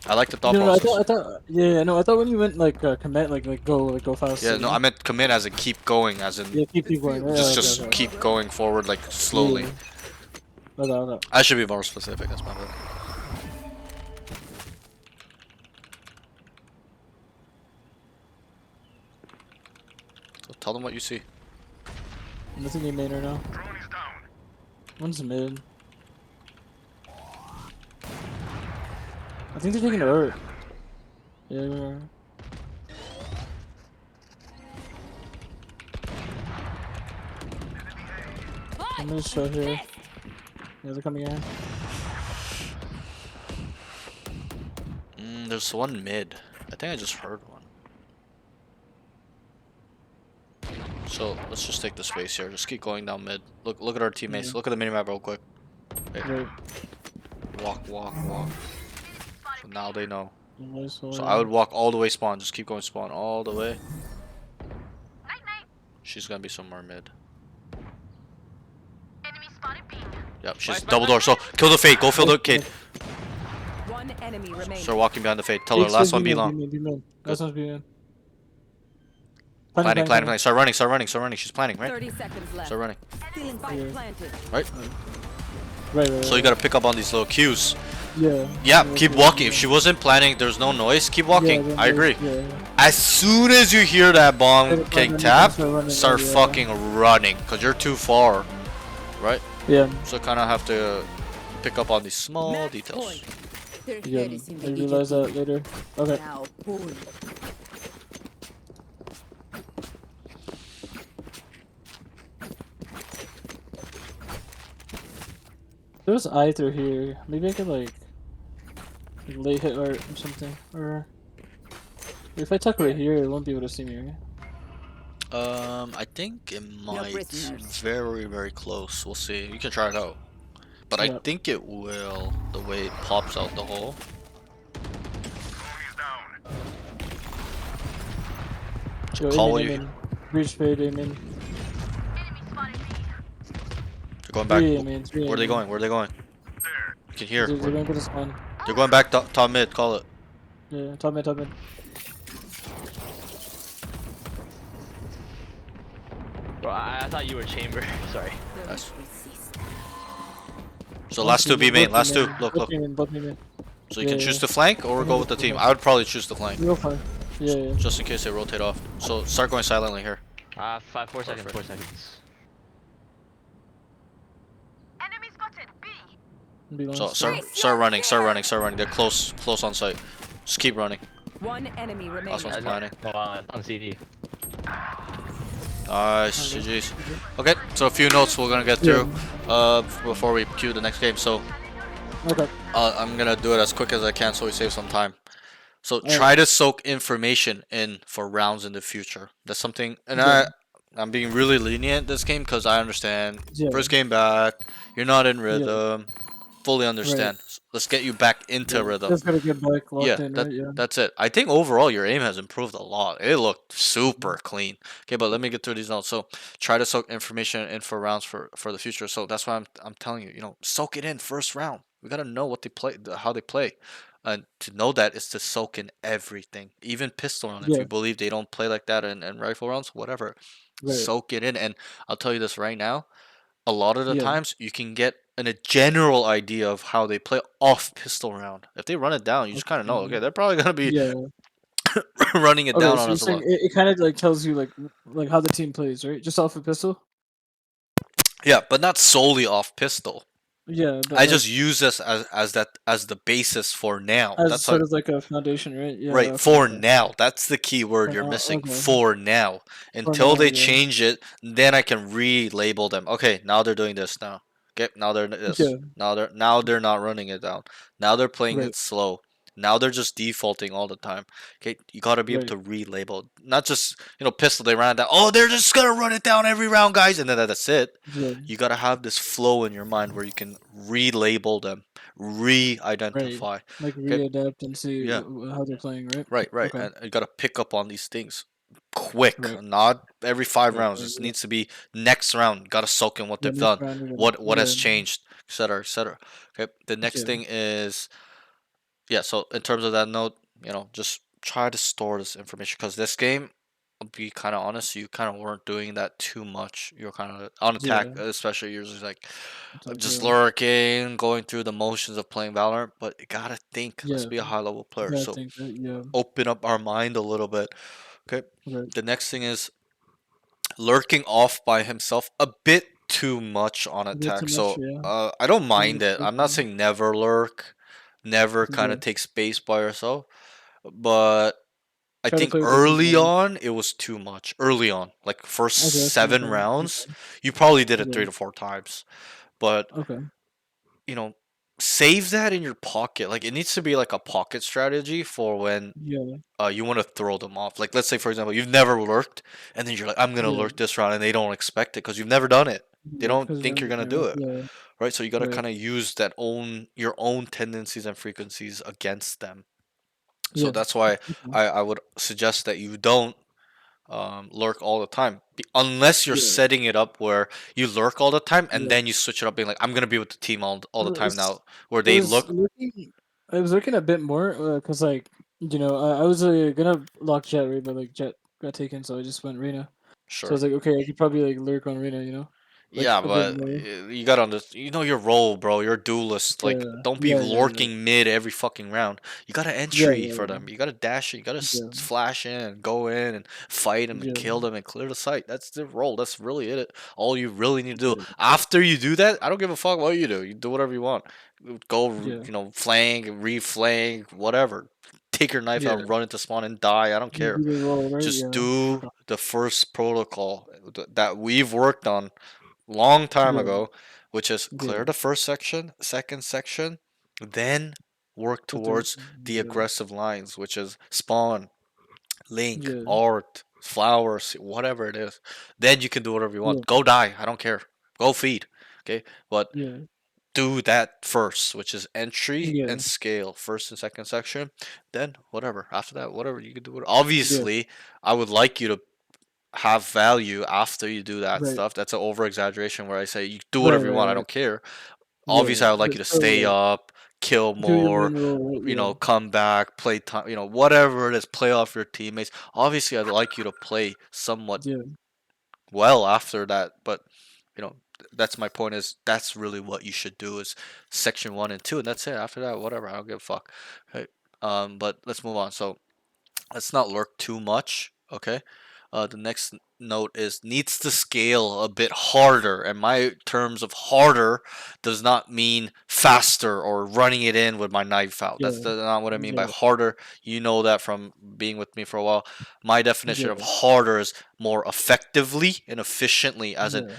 I like the thought No, I process. thought, yeah, no, I thought when you went like commit, like go fast. Yeah, no, I meant commit as in keep going, as in Yeah, keep going. Yeah, just okay. keep going forward like slowly. Yeah. Okay. I should be more specific. That's my bad. So tell them what you see. Nothing in main right now. One's mid. I think they're taking the art. Yeah, we are. I'm gonna show here. Yeah, they're coming in. There's one mid. I think I just heard one. So let's just take the space here. Just keep going down mid. Look at our teammates. Look at the minimap real quick. Wait. Right. Walk. So now they know. Nice one. So I would walk all the way spawn. Just keep going spawn all the way. She's gonna be somewhere mid. Yep, she's double door. So kill the fade. Go fill the kid. One enemy remaining. Start walking behind the fade. Tell her last one be long. Last one's be in. Planning. Start running. She's planning, right? 30 seconds left. Start running. Stealing spike planted. Right? Right. So you gotta pick up on these little cues. Yeah. Yeah, keep walking. If she wasn't planning, there's no noise. Keep walking. I agree. Yeah. As soon as you hear that bomb Start getting running, tapped, start running, start yeah. fucking running, cause you're too far, right? Yeah. So kind of have to pick up on these small Match details. point. Their Yeah. head is in I the realize that guillotine. later. Okay. Now pull. There's eye through here. Maybe I could like late hit art or something. Or if I tuck right here, it won't be able to see me. Right? I think it might. prisoners. Very close. We'll see. You can try it out. But I Yeah. think it will, the way it pops out the hole. Yo, Call aim what in, you. aim in. Breach fade, aim in. They're going back. Three aim in, three Where are they aim in. going? Where are they going? You can hear. They're going for the spawn. They're going back top mid. Call it. Yeah, top mid, top mid. Bro, I thought you were chamber. Sorry. Nice. Resist. So last two B main. Last two. Look. Both aim in, both aim in. So you Yeah, can choose to flank or I'm go gonna with the go team. flank. I would probably choose to flank, You'll fine. Yeah, yeah. just in case they rotate off. So start going silently here. 4 seconds, Perfect. 4 seconds. Be So long. start running, start running, start running. They're close on site. Just keep running. One enemy Last remaining. one's planning. No, on CD. Nice, GG's. Okay, so a few notes we're gonna get through before we cue the next game. So Okay. I'm gonna do it as quick as I can so we save some time. So Alright. try to soak information in for rounds in the future. That's something, and Yeah. I'm being really lenient this game because I understand. Yeah. First game back, you're not in Yeah. rhythm. Fully understand. Let's get you back into Yeah. rhythm. Just gotta get back locked Yeah, in, right? Yeah. that's it. I think overall your aim has improved a lot. It looked super clean. Okay, but let me get through these notes. So try to soak information in for rounds for the future. So that's why I'm telling you, soak it in first round. We gotta know what they play, how they play, and to know that is to soak in everything, even pistol round. If Yeah. you believe they don't play like that in rifle rounds, whatever, Right. soak it in. And I'll tell you this right now, a lot of the Yeah. times you can get a general idea of how they play off pistol round. If they run it down, you just kind of know. Okay, they're probably gonna be Yeah. running it Okay, down so on you're us a saying lot. it kind of like tells you like how the team plays, right? Just off a pistol. Yeah, but not solely off pistol. Yeah, but I like just use this as the basis for now. as That's how. sort of like a foundation, right? Yeah. Right, Okay. for Okay. now. That's the key word you're missing. Okay. For now. For Until now, they yeah. change it, then I can relabel them. Okay, now they're doing this now. Okay, now they're this. Yeah. Now they're not running it down. Now they're playing Right. it slow. Now they're just defaulting all the time. Okay, you gotta be able Right. to relabel. Not just, pistol, they ran it down. Oh, they're just gonna run it down every round, guys, and then that's it. Yeah. You gotta have this flow in your mind where you can relabel them, Right. re-identify. Like Okay, readapt and see yeah. how they're playing, right? Right, right. Okay. And you gotta pick up on these things quick, Right. not every five Right. rounds. Right. This Yeah. needs to be next round. Gotta soak in what Yeah. they've Next done, round, we're gonna. what Yeah. has changed, etc., etc. Okay. The next Yeah. thing is, yeah. So in terms of that note, just try to store this information because this game, I'll be kind of honest, you kind of weren't doing that too much. You're kind of on attack, Yeah. especially you're just like It's like, just yeah. lurking, going through the motions of playing Valorant. But you gotta think. Let's Yeah. be a high level player. Gotta So think that. Yeah. open up our mind a little bit. Okay. Right. The next thing is lurking off by himself a bit too much on A bit too attack. much. So Yeah. I don't Too mind much it. I'm not lurking. saying never lurk, never kind Yeah. of take space by yourself, but I Try to think play with the team early more. on it was too much. Early on, like first Okay. Okay. 7 rounds, Okay. you probably did it Okay. 3 to 4 times, but Okay. you know, save that in your pocket. Like it needs to be like a pocket strategy for when Yeah. you want to throw them off. Like let's say for example, you've never lurked, and then you're like, I'm gonna Yeah. lurk this round, and they don't expect it because you've never done it. They don't Because think you're you're gonna yeah. do it, Yeah. right? So you gotta Right. kind of use your own tendencies and frequencies against them. So Yeah. that's why Okay. I would suggest that you don't lurk all the time, unless you're Yeah. setting it up where you lurk all the time and Yeah. then you switch it up, being like, I'm gonna be with the team all the Well, time now, where I they was look looking. I was looking a bit more because, like, I was gonna lock Jet, right, but like Jet got taken, so I just went Reyna. So I sure. was like, okay, I could probably like lurk on Reyna, like Yeah, a bit but more. you gotta you know your role, bro. You're a duelist. Like, Yeah, don't be yeah, yeah, lurking mid every fucking round. You gotta yeah, entry for yeah, them. You gotta dash it. You gotta yeah, flash in and go in and fight them and yeah, kill them and clear the site. That's the role. That's really it. All you really need to do. yeah, After you do that, I don't give a fuck what you do. You do whatever you want. Go, yeah, flank, reflank, whatever. Take your knife out yeah. and run into spawn and die. I don't You care. do the role, right? Just Yeah. do Okay. the first protocol that we've worked on long time Yeah, ago, which is yeah. clear the first section, second section, then work The third. towards the Yeah, aggressive lines, which is spawn, link, yeah, art, flowers, whatever it is. Then you can do whatever you yeah, want. Go die, I don't care. Go feed. Okay? But yeah, do that first, which is entry yeah, and scale, first and second section. Then whatever. After that, whatever you can do. It. yeah. Obviously, I would like you to have value after you do that Right, stuff. That's an over exaggeration where I say you do right, whatever you right, want. I right. don't care. Yeah, Obviously, I would like but you to still, stay like, up, kill do your more, main role, right? Yeah, come back, play time, whatever it is, play off your teammates. Obviously, I'd like you to play somewhat yeah, well after that, but that's my point. Is that's really what you should do is section 1 and 2, and that's it. After that, whatever. I don't give a fuck. Right? But let's move on. So let's not lurk too much. Okay. The next note is needs to scale a bit harder, and my terms of harder does not mean faster or running it in with my knife out. Yeah. Not what I mean by Yeah. harder. You know that from being with me for a while. My definition of Yeah. harder is more effectively and efficiently, as in Yeah.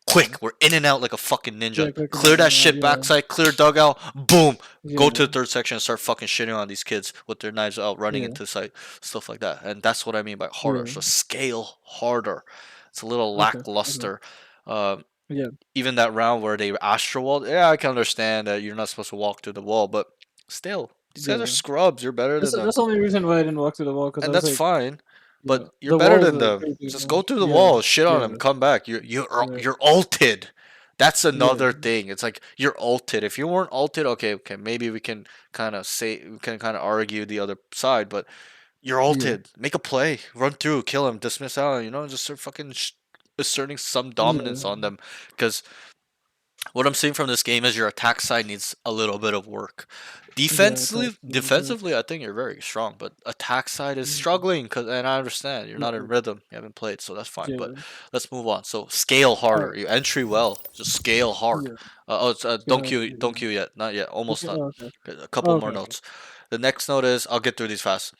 quick. We're in and out like a fucking ninja. Yeah. Quick Clear enough. that shit Yeah. backside, clear dugout, boom. Go to Yeah. the third section and start fucking shitting on these kids with their knives out, running Yeah. into sight, stuff like that. And that's what I mean by harder. Yeah. So scale harder. It's a little Okay. Okay. lackluster. Um, Yeah. Even that round where they astral walled, yeah, I can understand that you're not supposed to walk through the wall, but still, these guys are Yeah. scrubs. You're better than them, That's the only reason why I didn't walk through the wall because I and was that's like, fine. you But know, you're the better wall is than like them. pretty big, Just man. go through the Yeah. wall, shit on Yeah. them, come back. Right. You're ulted. That's Yeah. another thing. It's like you're ulted. If you weren't ulted, okay, maybe we can kind of argue the other side, but you're Yeah. ulted. Make a play, run through, kill him, dismiss out. Just start fucking asserting some dominance Yeah. on them. Because what I'm seeing from this game is your attack side needs a little bit of work. Yeah. Attack. Defensively, I think you're very strong, but attack side is struggling. And I understand you're not in rhythm, you haven't played, so that's fine. But Yeah. let's move on. So scale harder. Alright. You entry well, just scale hard. Yeah. It's Yeah. don't queue yet, not yet, almost Okay. done. Oh, okay. A couple Oh, more okay. Okay. notes. The next note is I'll get through these fast.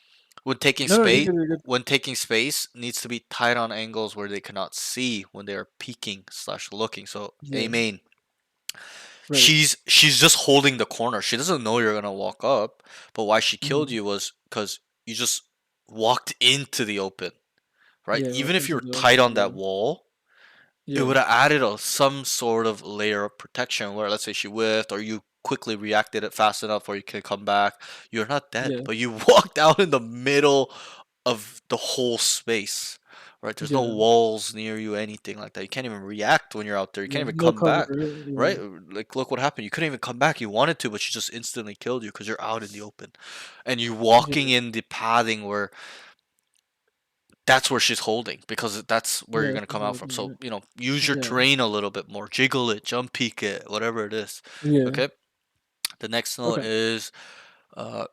When taking No, you're space, good. You're good. needs to be tight on angles where they cannot see when they are peeking slash looking. So A Yeah. main, Right. she's just holding the corner. She doesn't know you're gonna walk up, but why she killed Mhm. you was because you just walked into the open, right? Yeah. Even Walked if you into were the tight open. on that wall, it Yeah. would have added some sort of layer of protection where, let's say, she whiffed or you quickly reacted it fast enough where you can come back. You're not dead, Yeah. but you walked out in the middle of the whole space, right? There's no Yeah. walls near you, anything like that. You can't even react when you're out there. You can't Yeah. even No come cover. back, Yeah. right? Like, look what happened. You couldn't even come back. You wanted to, but she just instantly killed you because you're out in the open. And you walking Yeah. in the pathing where that's where she's holding because that's where you're Yeah. gonna come out from. So, use your Yeah. terrain a little bit more. Jiggle it, jump peek it, whatever it is. Yeah. Okay? The next note Okay. is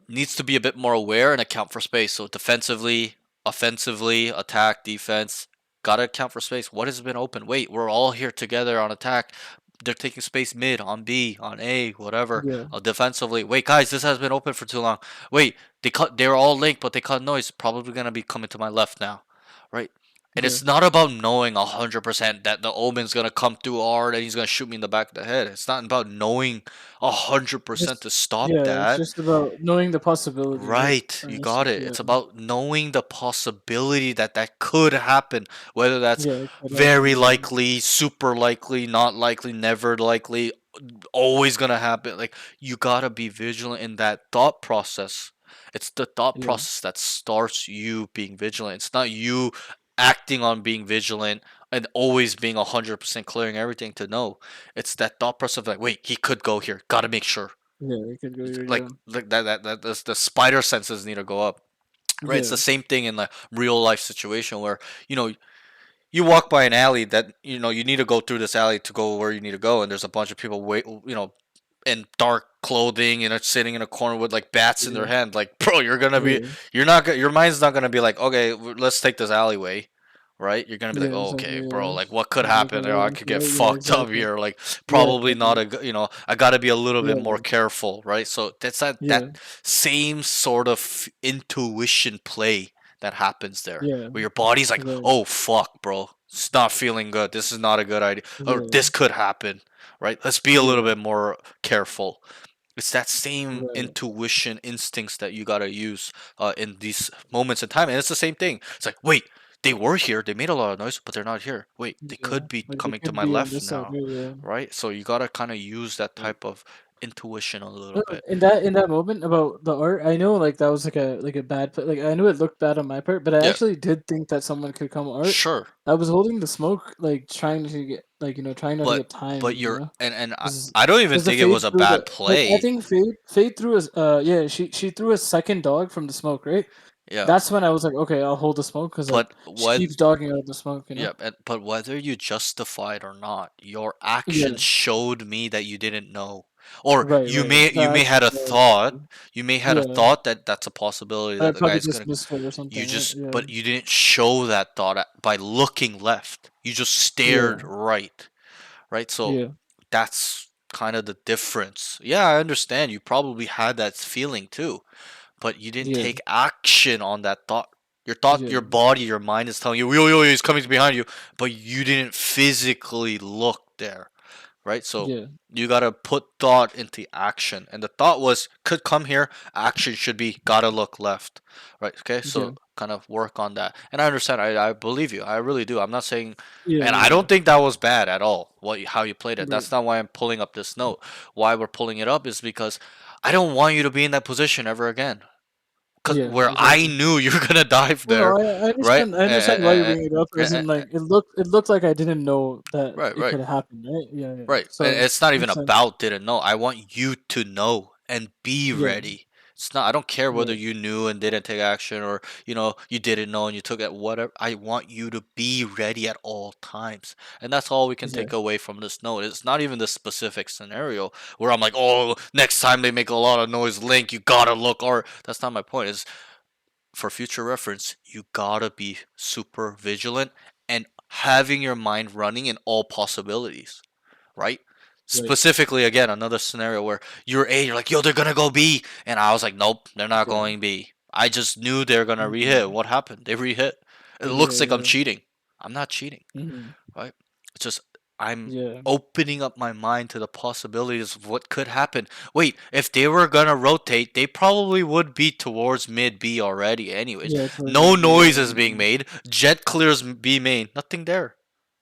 needs to be a bit more aware and account for space. So defensively, offensively, attack, defense, gotta account for space. What has been open? Wait, we're all here together on attack. They're taking space mid, on B, on A, whatever. Yeah. Defensively, wait, guys, this has been open for too long. Wait, they're all linked, but they cut noise. Probably gonna be coming to my left now, right? And Yeah. it's not about knowing 100% that the Omen's gonna come through hard and he's gonna shoot me in the back of the head. It's not about knowing 100% Just to stop yeah. It's that. just about knowing the possibilities, right? Right, you got Honestly. it. Yeah. It's about knowing the possibility that that could happen, whether that's Yeah. It could very happen. Yeah. likely, super likely, not likely, never likely, always gonna happen. Like, you gotta be vigilant in that thought process. It's the thought Yeah. process that starts you being vigilant. It's not you acting on being vigilant and always being 100% clearing everything to know. It's that thought process of like, wait, he could go here. Gotta make sure. Yeah. It could go. Like, Yeah. the spider senses need to go up, right? It's Yeah. the same thing in the real life situation where you know you walk by an alley that you need to go through this alley to go where you need to go, and there's a bunch of people in dark clothing and are sitting in a corner with like bats in their Yeah. hand. Like, bro, Yeah. your mind's not gonna be like, okay, let's take this alleyway. Right, you're gonna be like, Yeah. oh, Exactly. okay, bro. Yeah. Like, what could Like, what happen? could I happen? could get Right? Yeah. fucked up Exactly. here. Like, Yeah. probably not Exactly. I gotta be a little bit more Yeah. careful, right? So that's that Yeah. same sort of intuition play that happens there, Yeah. where your body's like, Right. oh fuck, bro, it's not feeling good. This is not a good idea, or Yeah. this could happen, right? Let's be a little Yeah. bit more careful. It's that same Right. intuition instincts that you gotta use in these moments in time, and it's the same thing. It's like, wait, they were here, they made a lot of noise, but they're not here. Wait, they Yeah. could be Like they coming to could my be on left this side. now, Yeah. right? So you gotta kind of use that Yeah. type of intuition a little No, bit. in that moment about the art, I know like that was like a bad like I knew it looked bad on my part, but I Yeah, actually did think that someone could come art. sure, I was holding the smoke, like trying to get like trying not to but get time, but you're and because I don't even the think it fade was a threw bad the like I play. think fade threw a yeah she threw a second dog from the smoke, right? Yeah. That's when I was like, okay, I'll hold the smoke because like But she what? keeps dogging out the smoke, you know? Yeah. But whether you justified or not, your Yeah, action showed me that you didn't know, or right, you right. may The had action a was, thought. You may had a yeah, thought that that's a possibility but I that the probably guy's gonna. dismissed it or You something, right? just, Yeah, but you didn't show that thought by looking left. You just stared yeah, right, right? So yeah, that's kind of the difference. Yeah, I understand. You probably had that feeling too, but you didn't yeah, take action on that thought. Your thought, yeah, your body, your mind is telling you, yo, yo, he's coming behind you, but you didn't physically look there, right? So yeah, you gotta put thought into action, and the thought was could come here. Action should be gotta look left, right? Okay, yeah, so kind of work on that. And I understand. I believe you. I really do. I'm not saying, yeah, and I yeah, don't think that was bad at all. How you played it. right, That's not why I'm pulling up this note. Why we're pulling it up is because I don't want you to be in that position ever again. Cause yeah, where I exactly. knew you're gonna dive No, no, there, I right? understand. I understand why you're bringing it up. As in, like, it looked like I didn't know that Right, it right. could happen, right? Yeah, yeah. Right. And So it's not even makes sense. about didn't know. I want you to know and be Yeah, ready. It's not I don't care whether right. you knew and didn't take action or you didn't know and you took it whatever. I want you to be ready at all times. And that's all we can Yeah, take away from this note. It's not even the specific scenario where I'm like, "Oh, next time they make a lot of noise, Link, you got to look." Or that's not my point. It's for future reference, you gotta be super vigilant and having your mind running in all possibilities, right? right. Specifically, again, another scenario where you're A, you're like, yo, they're gonna go B, and I was like, nope, they're not Yeah. going B. I just knew they're gonna rehit. Mhm. What happened? They rehit. It Yeah, looks like I'm yeah. cheating. I'm not cheating, Mhm. right? It's just I'm Yeah. opening up my mind to the possibilities of what could happen. Wait, if they were gonna rotate, they probably would be towards mid B already, anyways. Yeah, towards No mid B, noise yeah. is being made. Jet clears B main. Nothing there.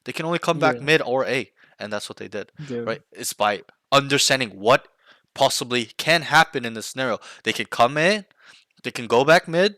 They can only come back Yeah, mid or A, and that's what they did, yeah, right? It's by understanding what possibly can happen in this scenario. They can come in, they can go back mid,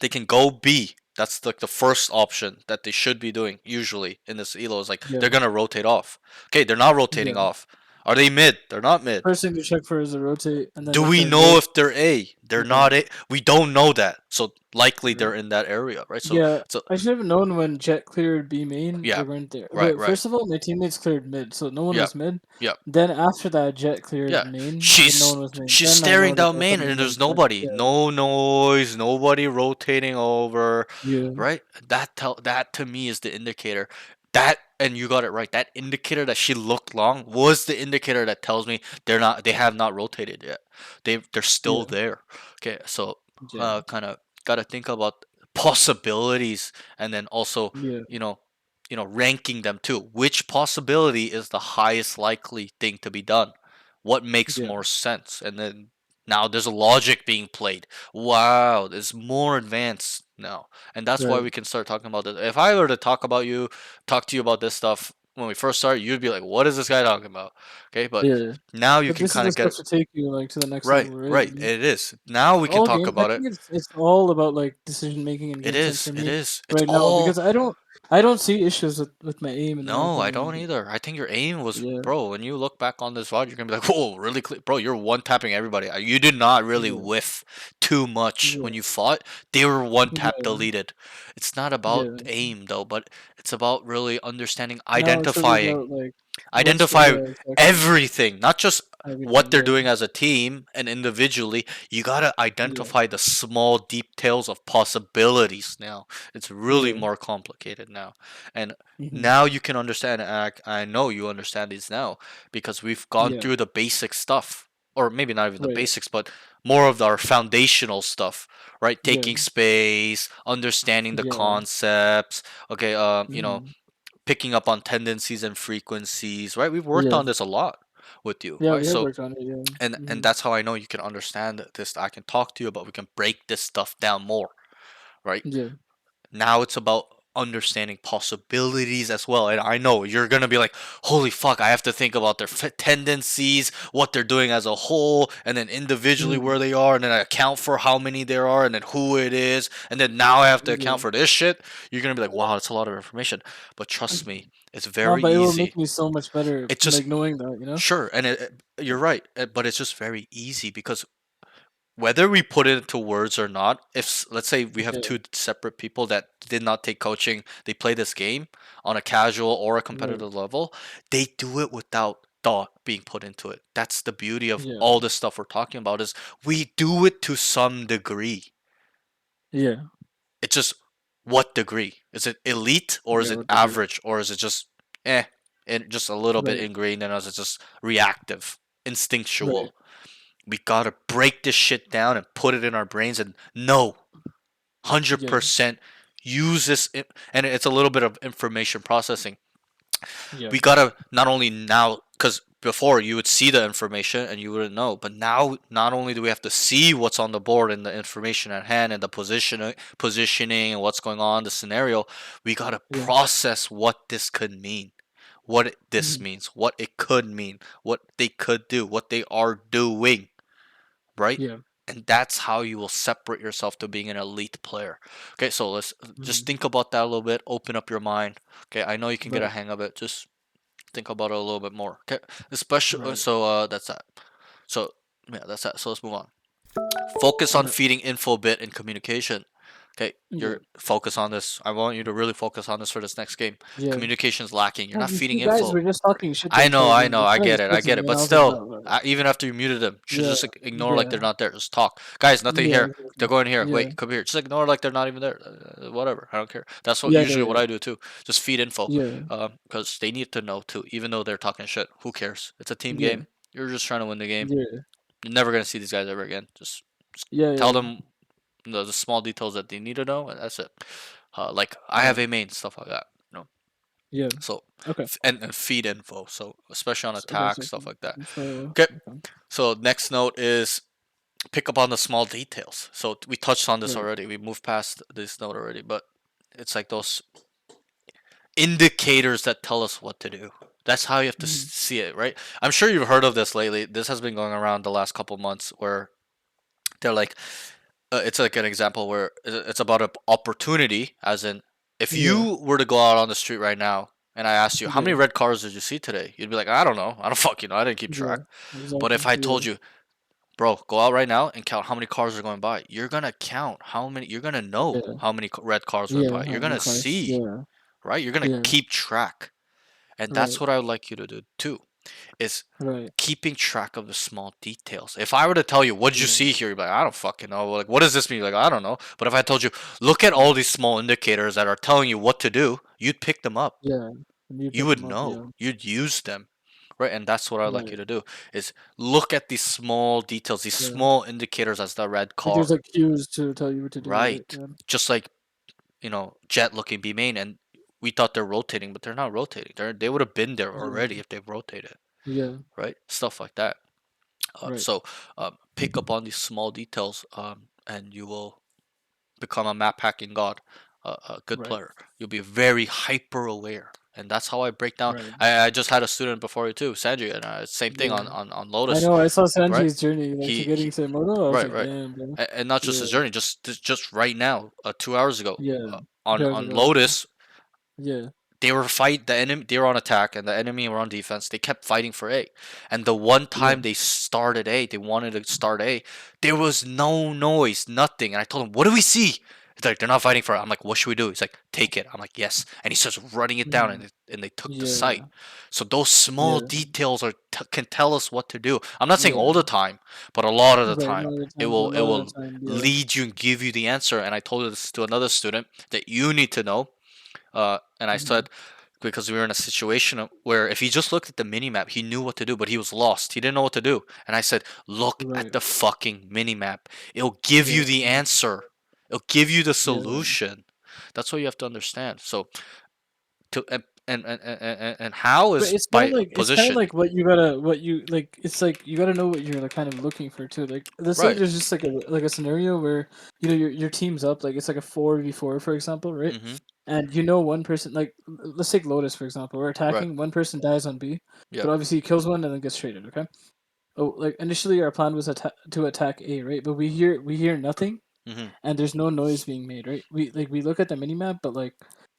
they can go B. That's like the first option that they should be doing usually in this elo is like yeah, they're gonna rotate off. Okay, they're not rotating yeah. off. Are they mid? They're not mid. First thing to check for is the rotate, and then Do if we they're know mid, if they're A? They're yeah, not A. We don't know that. So likely right. they're in that area, right? So Yeah, so I should have known when Jet cleared B main, they yeah. weren't there. Right, But right. first of all, my teammates cleared mid, so no one Yep. was mid. Yep. Then after that, Jet cleared Yeah, main, then no she's one was main. she's Then I know staring that down they're main coming and mid. there's nobody, Yeah, no noise, nobody rotating over, yeah, right? That to me is the indicator. That and you got it right. That indicator that she looked long was the indicator that tells me they have not rotated yet. They're still yeah, there. Okay, so yeah, kind of got to think about possibilities and then also yeah, you know ranking them too. Which possibility is the highest likely thing to be done? What makes yeah, more sense? And then now there's a logic being played. Wow, it's more advanced now. And that's why right, we can start talking about this. If I were to talk to you about this stuff when we first started, you'd be like, what is this guy talking about? Okay, but yeah. now you But can this is kind the of get stuff to take you like to the next right, level, right? right. It is. Now we can All talk game. I about it. think it's all about like decision making and It game sense is. for It me is. It's right now because all I don't see issues with my aim and no, I everything don't and either. I think your aim was, yeah, bro. When you look back on this VOD, you're gonna be like, "Whoa, really, bro? You're one tapping everybody. You did not really yeah, whiff too much when yeah, you fought. They were one tap yeah, deleted. It's not about yeah. aim though, but it's about really understanding, Now it's really identifying about like what's the identify yeah exactly everything, not just what everything. they're Yeah, doing as a team and individually. You gotta yeah, identify the small details of possibilities now. It's really yeah. more complicated now. And Hmm. now you can understand, and I know you understand these now because we've gone Yeah, through the basic stuff. Or maybe not even the right. basics, but more of our foundational stuff, right? Yeah, Taking space, understanding the yeah. concepts, okay, Hmm. picking up on tendencies and frequencies, right? We've worked Yeah, on this a lot with you, yeah. right? We have So worked on it. Yeah. and Hmm. that's how I know you can understand this. I can talk to you about we can break this stuff down more, right? Yeah, Now it's about understanding possibilities as well. And I know you're gonna be like, "Holy fuck! I have to think about their tendencies, what they're doing as a whole, and then individually hmm, where they are, and then I account for how many there are, and then who it is, and then now I have to yeah. account for this shit." You're gonna be like, "Wow, that's a lot of information." But trust me, it's No, very but it will make easy. me so much better, It's just like knowing that, you know. sure, and you're right, but it's just very easy because whether we put it into words or not, let's say we have Yeah. two separate people that did not take coaching, they play this game on a casual or a Right. competitive level, they do it without thought being put into it. That's the beauty of Yeah. all this stuff we're talking about is we do it to some degree. Yeah. It's just what degree? Is it elite or is Yeah. it What degree? average or is it just and just a little bit Right. ingrained in us? It's just reactive, Right. instinctual. We gotta break this shit down and put it in our brains and know Yeah. 100% use this and it's a little bit of information processing. Yeah. We gotta not only now because before you would see the information and you wouldn't know, but now not only do we have to see what's on the board and the information at hand and the positioning and what's going on, the scenario, we gotta Yeah. process what this could mean, what this Mhm. means, what it could mean, what they could do, what they are doing, right? Yeah. And that's how you will separate yourself to being an elite player. Okay, so let's just Mhm. think about that a little bit, open up your mind. Okay, I know you can get a Right. hang of it. Just think about it a little bit more. Okay, especially Right. that's that. So yeah, that's that. So let's move on. Focus on Yeah. feeding info bit and communication. Okay, Yeah. you're focus on this. I want you to really focus on this for this next game. Yeah. Communication's lacking. You're Oh, not these feeding two guys info. were just talking shit to each other. I Then know, the I guy get was it, I get pissing, it. and But I was like, still, bro. even after you muted them, you should Yeah. just ignore like Yeah. they're not there. Just talk, guys. Nothing Yeah. here. They're Exactly. going here. Yeah. Wait, come here. Just ignore like they're not even there. Whatever. I don't care. That's what Yeah. usually what I do too. Just feed info, Yeah. because they need to know too. Even though they're talking shit, who cares? It's a team Yeah. game. You're just trying to win the game. Yeah. You're never gonna see these guys ever again. Just Yeah. tell Yeah. them the small details that they need to know, and that's it. Like I Yeah. have a main stuff like that. You know. Yeah. So Okay. and feed info. So especially on Okay. attack So. stuff like that. So. Okay. Okay. So next note is pick up on the small details. So we touched on this Right. already. We moved past this note already, but it's like those indicators that tell us what to do. That's how you have to Mhm. see it, right? I'm sure you've heard of this lately. This has been going around the last couple months where they're like, it's like an example where it's about an opportunity, as in, if Yeah. you were to go out on the street right now and I asked you, how many Yeah. red cars did you see today? You'd be like, I don't know. I don't fucking know. I didn't keep track. Yeah. But Exactly. if I Yeah. told you, bro, go out right now and count how many cars are going by. You're gonna count how many. You're gonna know Yeah. how many red cars went Yeah. by. How You're many gonna cars? see, Yeah. right? You're gonna Yeah. keep track, and that's Right. what I would like you to do too. Is Right. keeping track of the small details. If I were to tell you, what did you Yeah. see here? You'd be like, I don't fucking know. Like, what does this mean? You're like, I don't know. But if I told you, look at all these small indicators that are telling you what to do, you'd pick them up. Yeah. And you You pick would them up. know. Yeah. You'd use them. Right, and that's what I'd like Right. you to do is look at these small details, these Yeah. small indicators as the red Like there's car. like cues to tell you what to do, right? Right. Yeah. Just like, Jet looking B main and we thought they're rotating, but they're not rotating. They would have been there already Yeah. if they've rotated, Yeah. right? Stuff like that. Right. So pick up on these small details, and you will become a map hacking god, a good Right. player. You'll be very hyper aware. And that's how I break down. Right. I just had a student before you too, Sanji, and same thing Yeah. on I Lotus, know. I saw right? Sanji's journey, like to getting He to Moto. I was right, like, right. damn, bro. And not just Yeah. his journey, just right now, 2 hours ago, Yeah. Years on ago. Lotus, Yeah. the enemy, they were on attack and the enemy were on defense. They kept fighting for A, and the one Yeah. time they started A, they wanted to start A, there was no noise, nothing. And I told him, what do we see? He's like, they're not fighting for it. I'm like, what should we do? He's like, take it. I'm like, yes. And he starts running it down, Mhm. and they took the site. Yeah. So those small Yeah. details can tell us what to do. I'm not saying all Yeah. the time, but a lot of the Right. time, Not every it time, but a will lot of the time. Yeah. lead you and give you the answer. And I told this to another student that you need to know. And I Mhm. said, because we were in a situation where if he just looked at the mini map, he knew what to do, but he was lost. He didn't know what to do. And I said, look at Right. the fucking mini map. It'll give you Yeah. the answer. It'll give you the Yeah. solution. That's what you have to understand. So to and how But is by it's kind of position. like what you it's like you gotta know what you're like kind of looking for too. Like let's say Right. there's just like a scenario where your team's up, like it's like a 4v4 for example, right? Mm-hmm. And one person like let's take Lotus for example. We're Right. attacking, one person dies on B, Yep. but obviously he kills one and then gets traded. Okay. Oh, like initially our plan was to attack A, right? But we hear nothing Mm-hmm. and there's no noise being made, right? We look at the minimap, but like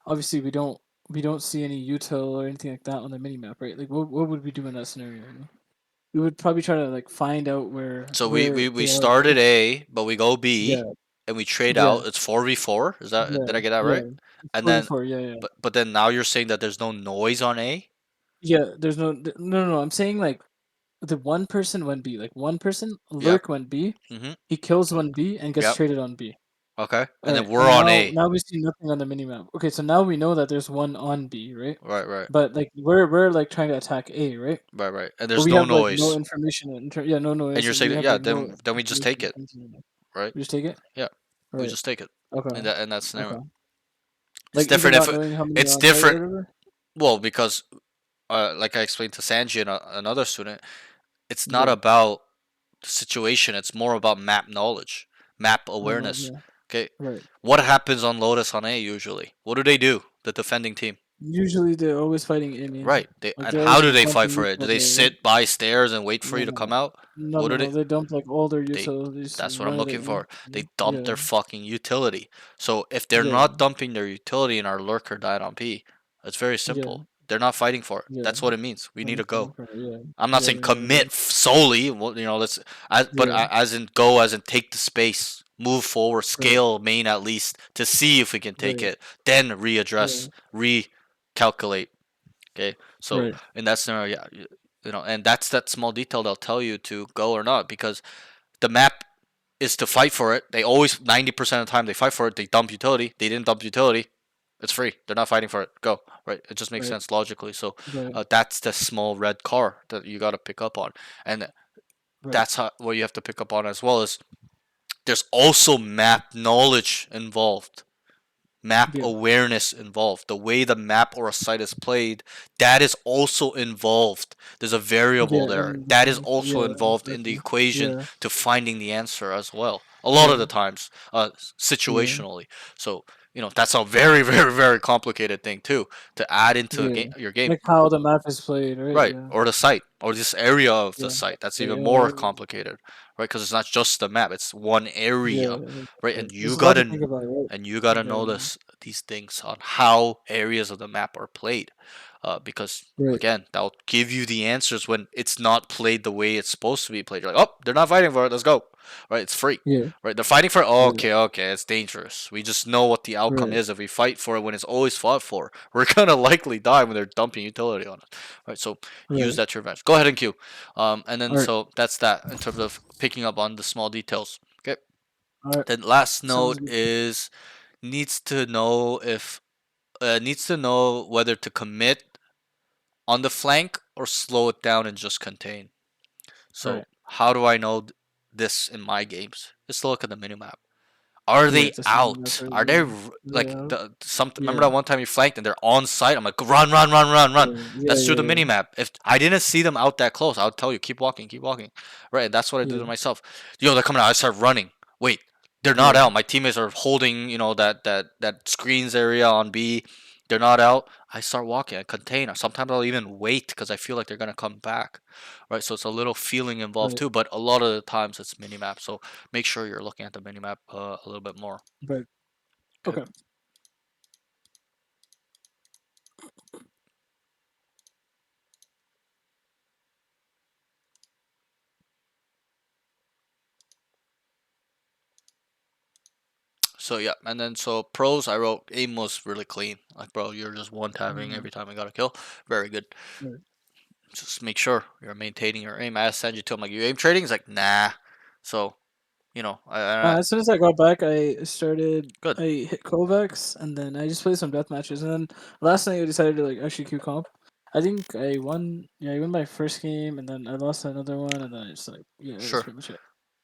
obviously we don't see any util or anything like that on the minimap, right? Like what would we do in that scenario? we would probably try to like find out where So where we they are. started A, but we go B, Yeah, and we trade yeah, out. It's 4v4. Is that yeah, did I get that yeah. right? And then 44, yeah, yeah. but then now you're saying that there's no noise on A? Yeah, there's no. I'm saying like the one person went B. Like one person Yep. lurk went B. Mhm. He kills one B and gets Yep. traded on B. Okay. All And then right, we're and on now A. now we see nothing on the minimap. Okay, so now we know that there's one on B, right? Right, right. But like we're like trying to attack A, right? Right, right. And But there's we no have like no noise. information yeah, no And noise, you're and we saying that, have yeah, like no then we just information take it, on the minimap. right? We just take it. Yeah. All We right. just take it. Okay. In that scenario. Okay. It's Like even different if not knowing how many are it's on site or different. whatever. Well, because like I explained to Sanji and another student, it's not Yeah. about the situation. It's more about map knowledge, map I don't know. awareness. Yeah. Okay, Right. what happens on Lotus on A usually? What do? The defending team, Usually they're always fighting A main. right? They Like and they're how always do just they fight dumping for it? Do neutral they there, right? sit by stairs and wait for No, you to no, come no, out? no, What no, do no. they? They dump like all their They utilities That's and what I'm run it at looking you. for. They dump Yeah. their fucking utility. So if they're Yeah. not dumping their utility and our lurker died on P, it's very Yeah. simple. They're not fighting for it. Yeah. That's what it means. We need to go. Yeah. I'm not Yeah. saying Yeah. Yeah. commit solely. Well, let's Yeah. as in go, as in take the space, move forward, Right. scale main at least to see if we can take Right. it. Then Yeah. readdress, recalculate. Okay, so Right. in that scenario, yeah, and that's that small detail they'll tell you to go or not because the map is to fight for it. They always 90% of the time they fight for it. They dump utility. They didn't dump utility. It's free. They're not fighting for it. Go, right. It just makes Right. sense logically. So Right. that's the small red car that you got to pick up on, and Right. that's what you have to pick up on as well. Is there's also map knowledge involved, map Yeah. awareness involved. The way the map or a site is played, that is also involved. There's a variable Yeah. there And that is also yeah. involved in the Exactly. equation Yeah. to finding the answer as well. A lot of Yeah. the times, Yeah. situationally. So that's a very very very complicated thing too to add into Yeah. your game. Like how the map is played, right? Right, Yeah. or the site, or this area of the Yeah. site. That's Yeah. even more Yeah. complicated, right? Because it's not just the map; it's one Yeah. area, right? Right. And There's you a lot to gotta think about, right? know Yeah. these things on how areas of the map are played, because Right. again, that'll give you the answers when it's not played the way it's supposed to be played. You're like, oh, they're not fighting for it. Let's go, right? It's free. Yeah. Right, they're fighting for it. Oh, Right. okay, okay, it's dangerous. We just know what the outcome Right. is if we fight for it when it's always fought for. We're gonna likely die when they're dumping utility on it. Right, so use Right. that to your advantage. Go ahead and queue. And then All right. so that's that in terms of picking up on the small details. Okay. All right. Then last Sounds note good. is needs to know if needs to know whether to commit on the flank or slow it down and just contain. All So right. how do I know this in my games? Just look at the minimap. Are Yeah. they It's a simple out? method. Are they Yeah. like Yeah. the some? Remember Yeah. that one time you flanked and they're on site? I'm like, run, run, run, run, run. Yeah. Yeah. Let's do the Yeah. minimap. If I didn't see them out that close, I would tell you, keep walking, keep walking. Right, that's what I do Yeah. to myself. Yo, they're coming out. I start running. Wait, they're not Yeah. out. My teammates are holding, that screens area on B. They're not out. I start walking. I contain. Sometimes I'll even wait because I feel like they're gonna come back. Right, so it's a little feeling involved Right. too. But a lot of the times it's minimap. So make sure you're looking at the minimap a little bit more. Right. Okay. Okay. So yeah, and then so pros I wrote aim was really clean. Like bro, you're just one tapping Mm, every time I got a kill. Very good. right. Just make sure you're maintaining your aim. I asked Sanji to him like you aim trading? He's like nah. So As soon as I got back, I started. good. I hit Kovacs, and then I just played some death matches. And then last night I decided to like actually queue comp. I think I won. Yeah, I won my first game, and then I lost another one, and then I just like that's Sure. pretty much it.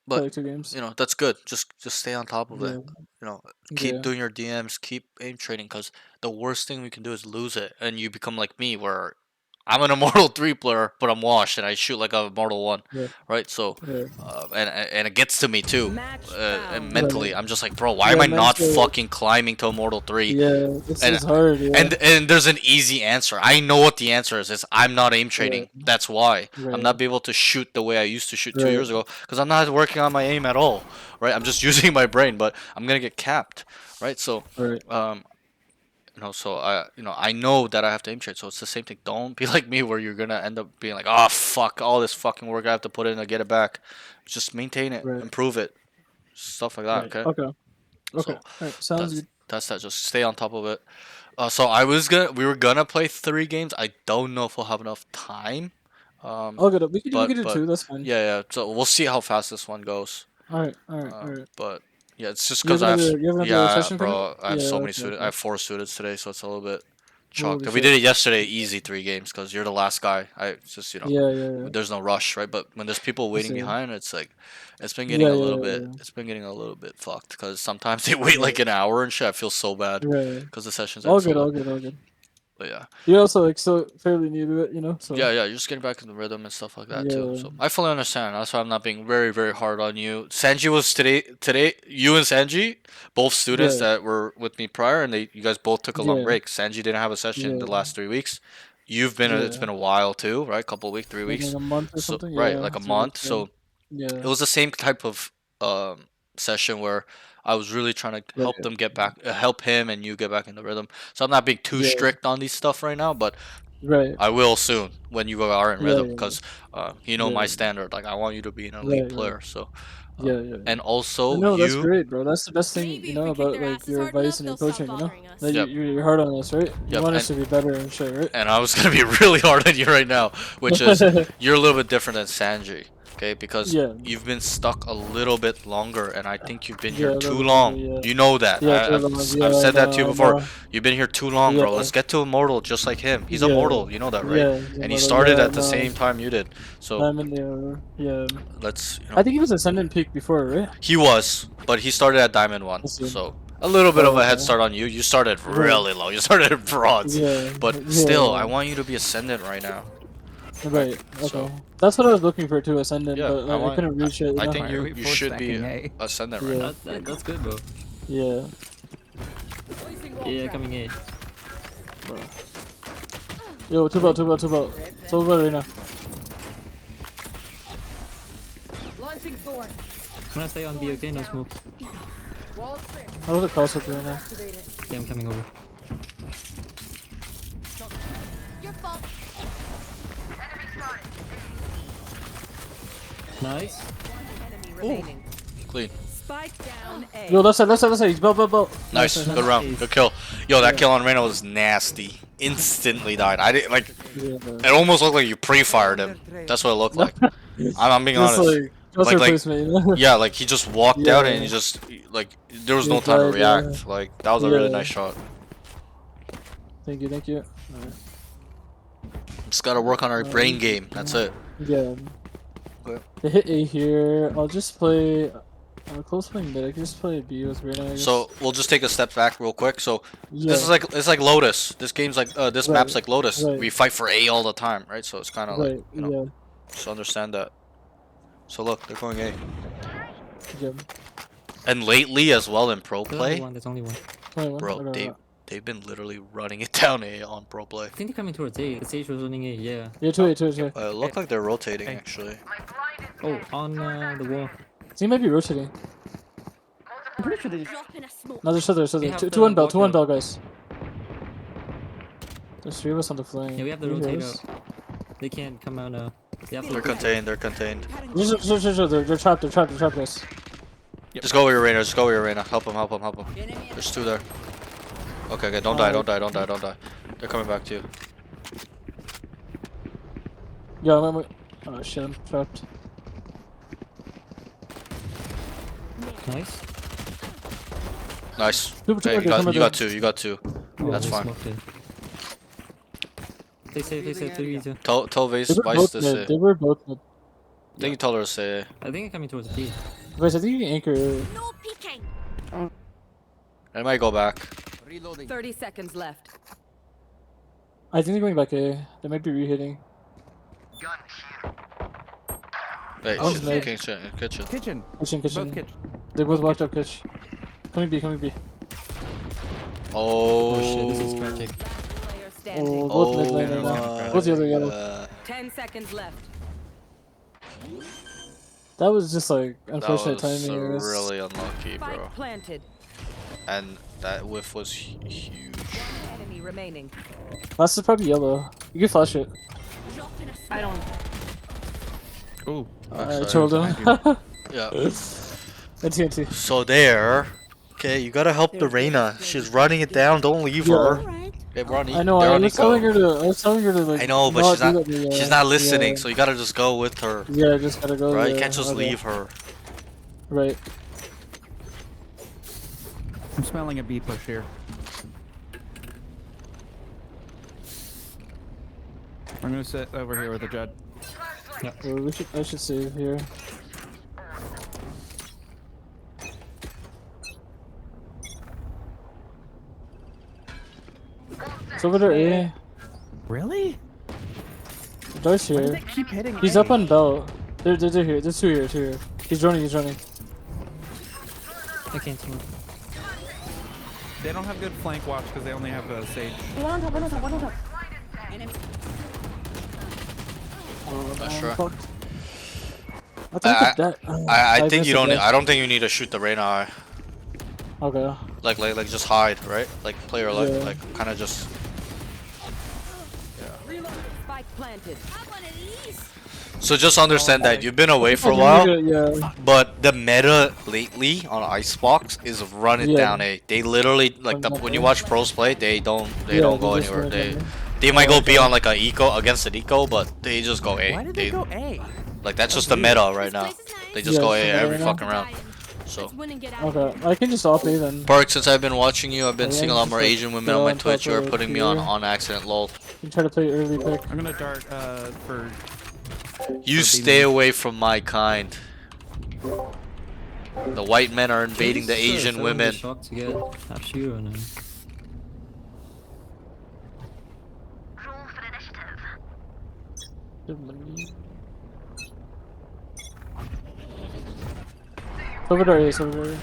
Played But like 2 games. that's good. Just stay on top of it. Yeah. Keep Yeah. doing your DMs, keep aim trading, because the worst thing we can do is lose it, and you become like me, where I'm an Immortal 3 player, but I'm washed, and I shoot like a Immortal 1, Yeah. right? So, Yeah. and it gets to me too, Match and found. mentally, I'm just like, bro, why Yeah, am I not mentally- fucking climbing to Immortal 3? Yeah. It's, And- it's hard. Yeah. And there's an easy answer. I know what the answer is. Is I'm not aim trading. That's why I'm Right. not be able to shoot the way I used to shoot 2 Right. years ago because I'm not working on my aim at all. Right? I'm just using my brain, but I'm gonna get capped. Right? So Right. So I know that I have to aim trade. So it's the same thing. Don't be like me where you're gonna end up being like, oh fuck, all this fucking work I have to put in to get it back. Just maintain it, Right. improve it, stuff like that. Right. Okay. Okay. Okay. So All right. Sounds that's good. that's that. Just stay on top of it. So we were gonna play 3 games. I don't know if we'll have enough time. All good. We could do But two. That's fine. yeah. So we'll see how fast this one goes. All right. All right. All right. But yeah, it's just You have because I have another. You have another yeah, session coming? bro. I have Yeah. so many Okay. students. I Okay. have 4 students today, so it's a little bit chalked. Holy If we shit. did it yesterday, easy 3 games because you're the last guy. I it's just Yeah. Yeah. Yeah. there's no rush, right? But when there's people I waiting see. behind, it's like it's been getting Yeah. a Yeah. little Yeah. bit Yeah. it's been getting a little bit fucked because sometimes they wait like Right. an hour and shit. I feel so bad Right. because the sessions All end so good. late. All good. All good. But yeah. You're also like still fairly new to it, you know. So Yeah, you're just getting back in the rhythm and stuff like that too. yeah. So I fully understand. That's why I'm not being very, very hard on you. Sanji was today. You and Sanji, both students Yeah. that were with me prior, and you guys both took a long Yeah. break. Sanji didn't have a session the Yeah. last 3 weeks. It's Yeah. been a while too, right? Couple week, three Like weeks. a month or So something. right, Yeah. like a 3 weeks. month. Yeah. So it Yeah. was the same type of session where I was really trying to Yeah. help them get back, help him and you get back in the rhythm. So I'm not being too Yeah. strict on these stuff right now, but Right. I will soon when you are in Yeah. rhythm Yeah. because my Yeah. standard. Like I want you to be an elite Right. Right. player. So, Yeah. Yeah. and I also know that's you, great, bro. That's the best thing, Maybe you if know, we kick about their like asses your hard enough, advice and your they'll stop coaching. You know bothering us. that Yep. you're hard on us, right? You Yep, want us to be better and shit, right? and I was gonna be really hard on you right now, which is you're a little bit different than Sanji, okay? Because Yeah. you've been stuck a little bit longer, and I think you've been Yeah. here A too little long. longer, yeah. You know that. Yeah. Too long. I've Yeah. I said that to you know. I before. know. You've been here too long, bro. Yeah. Let's get to Immortal just like him. He's Yeah. immortal. You know that, right? Yeah. He's And he immortal. started Yeah. at the No. same time you did. So I'm in the yeah. let's I think he was Ascendant Peak before, right? He was, but he started at Diamond 1, I see. so a little bit Oh, of a head okay. start on you. You started Right. really low. You started at bronze, Yeah. but Yeah. still, I want you to be Ascendant right now. Right. Okay. So That's what I was looking for too, Ascendant, yeah, but like, I couldn't reach it. You I know? think Why are we you force should be stacking A? Ascendant right Yeah. now. That's good, bro. Yeah. Yeah, coming A. Yo, two belt. It's over right now. Launching thorn. I'm gonna stay on B, okay? No smoke. How was the cross up right now? Okay, I'm coming over. Your fault. Nice. Enemy remaining. Clean. Spike down A. Yo, left side. He's belt. Nice. Good round. Good kill. Yo, that kill on Reyna was nasty. Instantly died. I didn't like. Yeah. It almost looked like you pre-fired him. That's what it looked like. I'm being Just honest. just Like- replacement, you know? Yeah, like he just walked out and Yeah. he just like there was He no time to died, yeah. react. Like that was a really Yeah. nice shot. Thank you. Alright. Just gotta work on our brain game. That's it. Yeah. Okay. They hit A here. I'll just play. Close playing mid. I can just play B with Reyna, I guess. So we'll just take a step back real quick. So yeah. this is like it's like Lotus. This game's like this Right, map's like Lotus. right. We fight for A all the time, right? So it's kind of right. like you know, just understand that. So look, they're going A. Yeah. And lately as well in pro There's only play, one, there's only one. 21. bro, Okay. they've been literally running it down A on pro play. I think they're coming towards A. The stage was running A, yeah. Yeah, two. It looked like they're rotating Okay. actually. Oh, on the wall. He might be rotating. I'm pretty sure they Drop in a smoke. No, there's other. We have Two the one bell, walkout. guys. There's 3 of us on the flank. Yeah, we have the Who rotate knows? out. They can't come out now. They have to They're contained. They're contained. They're trapped, guys. Just go with your Reyna. Just go with your Reyna. Help him. There's 2 there. Okay. Don't die. They're coming back to you. Yeah, oh shit, I'm trapped. Nice. Nice. Two Okay, mid, you got 2. You got 2. Oh, That's they fine. smoked it. Stay safe, 3v2. Tell Vase They were Vice both to mid. say. They were both mid. I think you told her to say. I think they're coming towards B. Guys, I think you can anchor. No peeking. I might go back. 30 seconds left. I think they're going back A. They might be re-hitting. Wait, Oh, shit, mid. kitchen. Kitchen. Kitchen. Both kitchen. They both walked up kitchen. Coming B. Oh. Oh shit, this is tragic. Last player Oh, standing. both mid Oh lane right now. my What's the other yellow? God. 10 seconds left. That was just like That unfortunate was timing. I guess. really unlucky, Spike bro. planted. And That whiff was huge. Enemy remaining. Last is probably yellow. You can flash it. I don't. Ooh. I sorry. told him. Yeah. TNT. So there. Okay, you gotta help the Reina. She's running it down. Don't leave Yeah. her. Alright. Okay, we're on I know. they're I on was eco. telling her to. I was telling her to like. I know, but not she's do not. that, yeah, She's not listening. Yeah. So you gotta just go with her. Yeah, just gotta go. Right? Yeah, You can't just okay. leave her. Right. I'm smelling a B push here. I'm gonna sit over here with the Jed. Well, we should. I should save here. It's over there, A. Really? Dart's Why does here. it keep hitting He's A? up on belt. They're here. There's two here. He's running. I can't see. They don't have good flank watch because they only have a Sage. One on top. Not sure. Fuck. I think that. I think missed you it, don't. guys. I don't think you need to shoot the Reina eye. Okay. Like just hide, right? Like play her Yeah. like kind of just. Spike planted. So just understand that you've been away for a while, Yeah. but the meta lately on Icebox is run it Yeah. down A. They literally like when you watch pros play, they don't go just anywhere. run it down. They might go B on like a eco against an eco, but they just go A. Why did they go A? Like that's just the meta right now. They just Yeah, go it's A the meta every right now. fucking round. So. Okay. I can just off A then. Park, since I've been watching you, I've been Yeah, seeing a lot just, more like, Asian women go on my on top Twitch. You're of putting me here. on accident, lol. You try to play early pick. I'm gonna dart for. You For stay B-man. away from my kind. The white men are invading the Asian women. Shocked to get that shooter now. Over there, Ace, over there.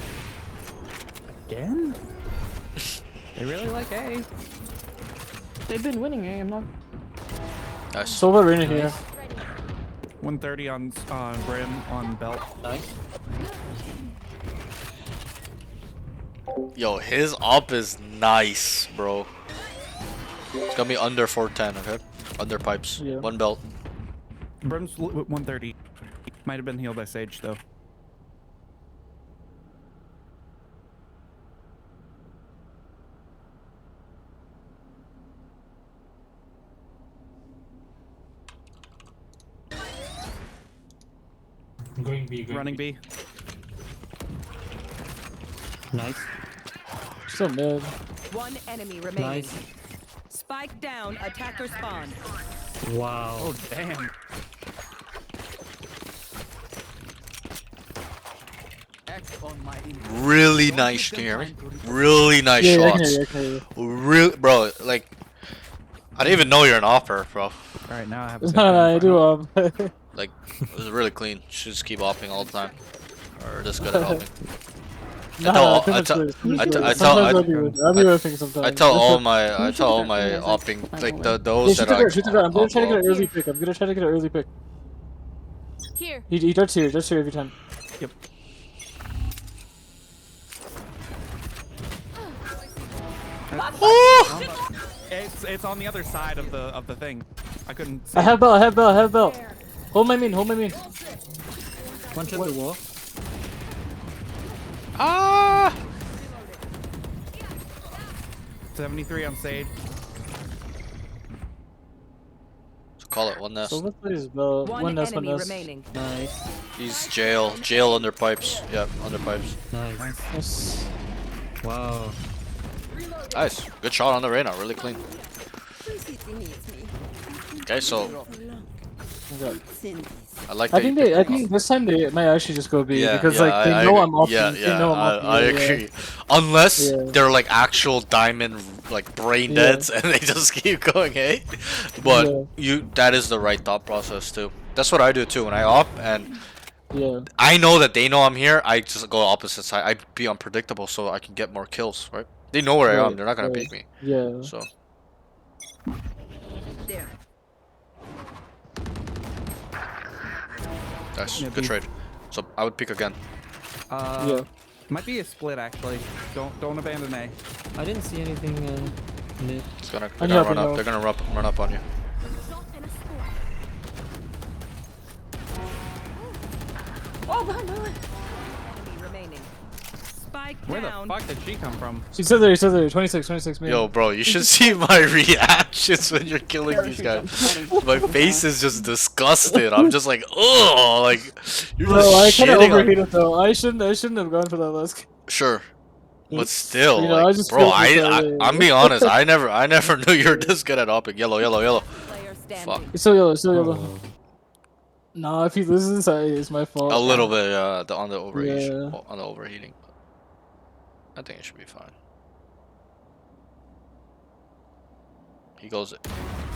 Again? They really like A. They've been winning. I'm not. Nice. So over Reyna here. 130 on Brim on belt. Nice. Yo, his op is nice, bro. It's gonna be under 410, okay? Under pipes. Yeah. One belt. Brim's 130. Might have been healed by Sage though. Running B. Nice. Still mid. One enemy remaining. Nice. Spike down. Attacker spawn. Wow. Oh damn. Really nice, can you hear me? Really nice Yeah, I can shots. hear you, I can hear you. Real, bro, like, I didn't even know you're an opper, bro. Alright, now I have a I do. Like, it was really clean. Should just keep opping all the time. Or just good at opping. Nah, I tell- too much I good. tell- I Sometimes tell- I'll be whiffing sometimes. I tell That's all what- my Yeah, opping, like Yeah, those shoot that the dart, shoot the dart. I'm gonna try to get off. an early pick. I'm gonna try to get an early pick. Here. He darts here every time. It's on the other side of the thing. I couldn't see. I have belt. Hold my main. One shot the wall. Ah! 73 on Sage. Call it one nest. So let's play his belt. One One nest. enemy remaining. Nice. He's jail under pipes. Yep, under pipes. Nice. Yes. Wow. Nice, good shot on the Reyna, really clean. Okay, so Okay. I like I that. think this time they might actually just go B because yeah, like they I know agree. I'm off. Yeah, They yeah, know I'm off. I Yeah, agree. Unless Yeah. they're like actual diamond, like brain Yeah. deads, and they just keep going, eh? But Yeah. that is the right thought process too. That's what I do too when I op, and Yeah. I know that they know I'm here. I just go opposite side. I be unpredictable so I can get more kills, right? They know where I am. Right, They're not gonna right. beat me. Yeah. So There. that's Yeah, good beef. trade. So I would pick again. Yeah. Might be a split actually. Don't abandon A. I didn't see anything mid. It's gonna, I'm they're gonna helping run up. out. They're gonna run up on you. Oh, behind. Enemy remaining. Spike Where the down. fuck did she come from? She said there. 26 man. Yo, bro, you should see my reactions when you're killing these guys. My face is just disgusted. I'm just like, oh, like you're Bro, I just kind of shitting on. overheated though. I shouldn't have gone for that last game. Sure, but still, You know, I like, just bro, feel this way. I'm being honest. I never knew you were this good at oping. Yellow, yellow, yellow. Player standing. Fuck. It's still yellow. It's still yellow. Oh. Nah, if he loses, it's my fault. A little bit, on the overheating. Yeah. On the overheating. I think it should be fine. He goes.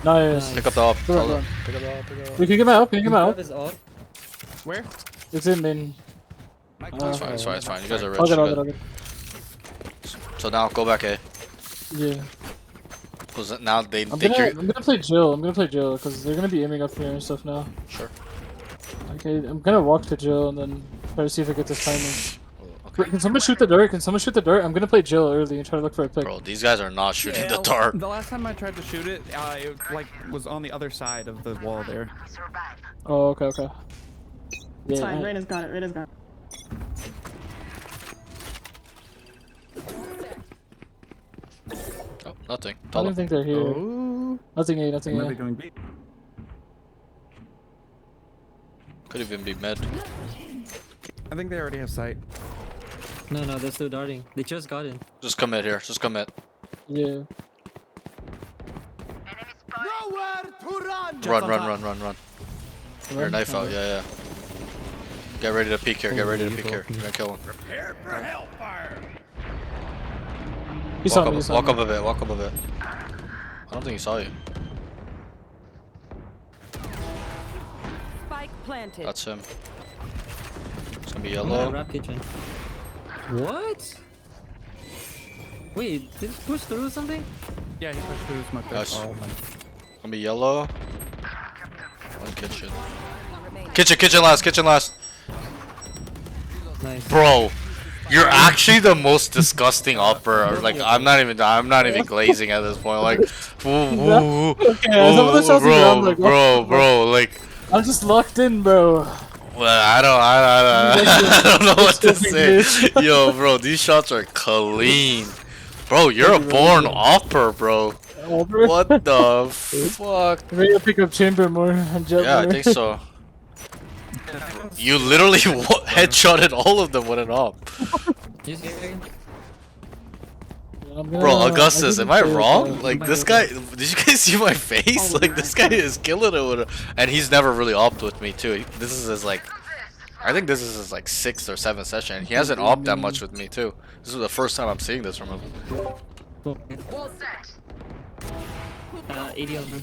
Nice. Pick up the op. Go on, Tell go him. on. Pick up the op. Pick up the op. We can get him out. Can you get him out? Is off. Where? It's in main. It's fine. It's fine. It's fine. You guys are rich. I'll get. you I'll guys- get. So now go back A. Yeah. Cause now they I'm think gonna, you're I'm gonna play Jill. I'm gonna play Jill because they're gonna be aiming up here and stuff now. sure. Okay, I'm gonna walk to Jill and then try to see if I get this timing. Okay. Can someone shoot the dart? Can someone shoot the dart? I'm gonna play Jill early and try to look for a pick. Bro, these guys are not shooting the dart. The last time I tried to shoot it, it like was on the other side of the wall there. Oh, okay, okay. It's Yeah, fine. I- Reyna's got it. Reyna's got it. Oh, nothing. I Tell don't them. think they're here. Oh. Nothing A, nothing What are they A. doing? B? Could even be mid. I think they already have sight. No, they're still darting. They just got in. Just commit here. Just commit. Yeah. Run, run. Your knife out. Yeah, yeah. Get ready to peek here. Get ready to peek here. You're gonna kill him. He saw Walk me. He up, saw walk me. up a bit. Walk up a bit. I don't think he saw you. Spike planted. That's him. It's gonna be I'm yellow. gonna wrap kitchen. What? Wait, did it push through something? Yeah, he pushed through smoke there. Nice. Oh my. Gonna be yellow. One kitchen. Remaining. Kitchen last. Nice. Bro, you're actually the most disgusting upper. Like I'm not even glazing at this point. Like, Okay, some of the shots I'm like, bro, like, I'm just locked in, bro. well, I don't know what to say. Yo, bro, these shots are clean. Bro, you're a born upper, bro. What the fuck? Ready to pick up chamber more and jet Yeah, I more. think so. You literally headshotted all of them with an op. Just get again. I'm gonna- Bro, Augustus, I am I think wrong? it's, Like, this guy, did you guys see my face? Like, this guy is killing it with it. And he's never really opt with me, too. This is his, like, I think this is his, like, 6th or 7th session. And he hasn't opt that much with me, too. This is the first time I'm seeing this from him. 80 of them.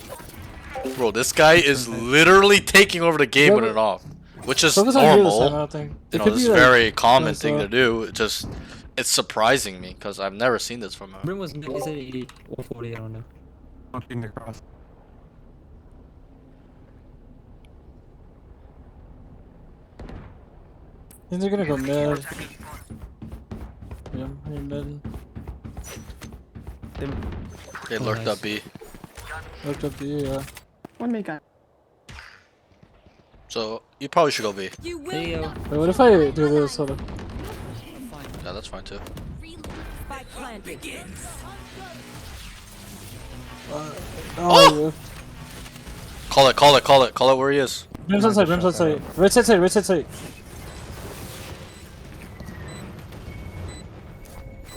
Bro, this guy is literally taking over the game with an op. Which is Focus on here this time, I normal. don't think. You It know, could this be, is a like, very common close thing to up. do. It's surprising me, because I've never seen this from him. Brim was mid, he said 80 or 40, I don't know. Knocking across. I think they're gonna go mid. Yeah, I'm mid. They Oh, lurked nice. up B. Looked up B, yeah. One mid guy. So, you probably should go B. You will Hey, yo. not. Wait, what if I do this? Hold on. Yeah, that's fine, too. Spike planted. Oh, yeah. Call it where he is. Rim's on side, Rim's on side. Right side, right side.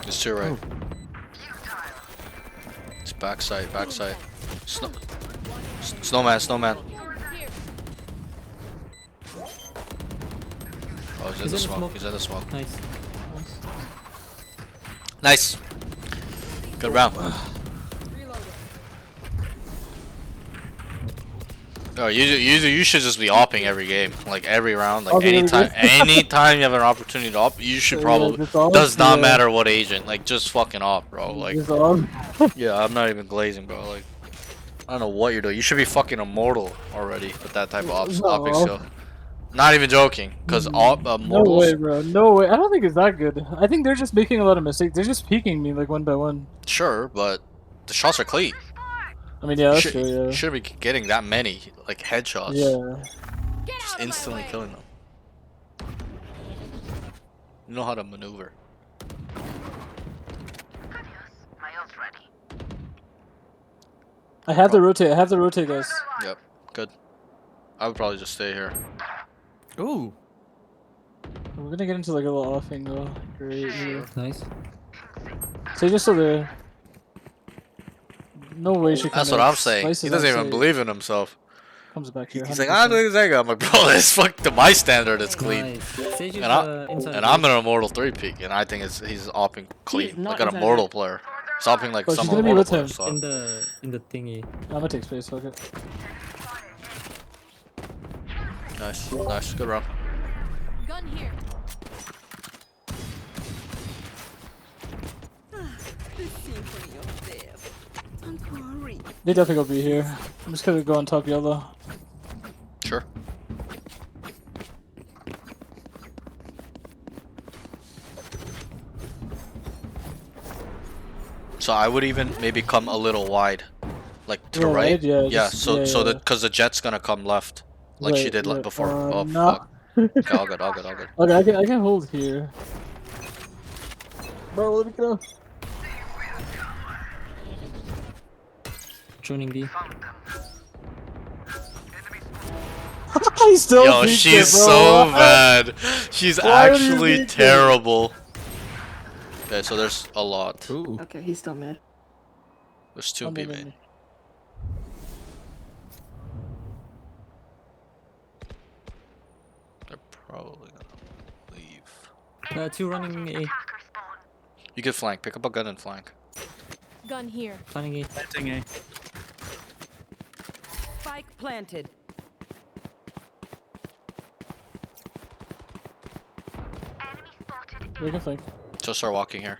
It's two right. It's backside. Snowman. Oh, he's in the smoke. He's in the smoke. Nice. Nice. Good round. Oh, you should just be opping every game, like every round, like Okay, anytime you have an opportunity to op, you should probably. just op, Does not yeah. matter what agent, like just fucking op, bro. Like, He's on. yeah, I'm not even glazing, bro. Like, I don't know what you're doing. You should be fucking immortal already with that type of ops, No. opping skill. Not even joking, because all No mortals. way, bro. No way. I don't think it's that good. I think they're just making a lot of mistakes. They're just peeking me like one by one. Sure, but the shots are clean. I mean, yeah, You that's should true. you Yeah. shouldn't be getting that many like headshots. Yeah. Just instantly killing them. You know how to maneuver. I have to rotate. I have to rotate, guys. Yep, good. I would probably just stay here. Ooh. We're gonna get into like a little offing though. Great. Yeah. Nice. So just so there. No way she. That's kinda what I'm saying. He slices doesn't even outside. believe in himself. Comes back here. He's like, I'm doing Zega. I'm like, bro, this fuck to my standard, it's clean. Nice. Sage is inside. And I'm an immortal 3 peak, and I think he's opping clean, not like an inside immortal player. He's opping like Bro, some she's gonna be immortal with players. him. So. in the thingy. I'm gonna take space. Fuck it. Nice, nice, good round. Gun here. The symphony of death. Don't worry. They definitely gonna be here. I'm just gonna go on top yellow. Sure. So I would even maybe come a little wide, like to the Yeah, right. right? Yeah, Yeah. just- So yeah, so yeah. that because the jet's gonna come left, like she Right, did like right. before. Oh No. fuck. Okay, all good, all good, all good. Okay, I can hold here. Bro, let me go. Joining B. He still Yo, peeked she's it, bro. so bad. She's Why would you actually peek it? terrible. Okay, so there's a lot. Ooh. Okay, he's still mid. There's 2 Oh, B no, no, main. no. They're probably gonna leave. 2 running A. You can flank. Pick up a gun and flank. Gun here. Planning A. Planting A. Spike planted. We can flank. Just start walking here.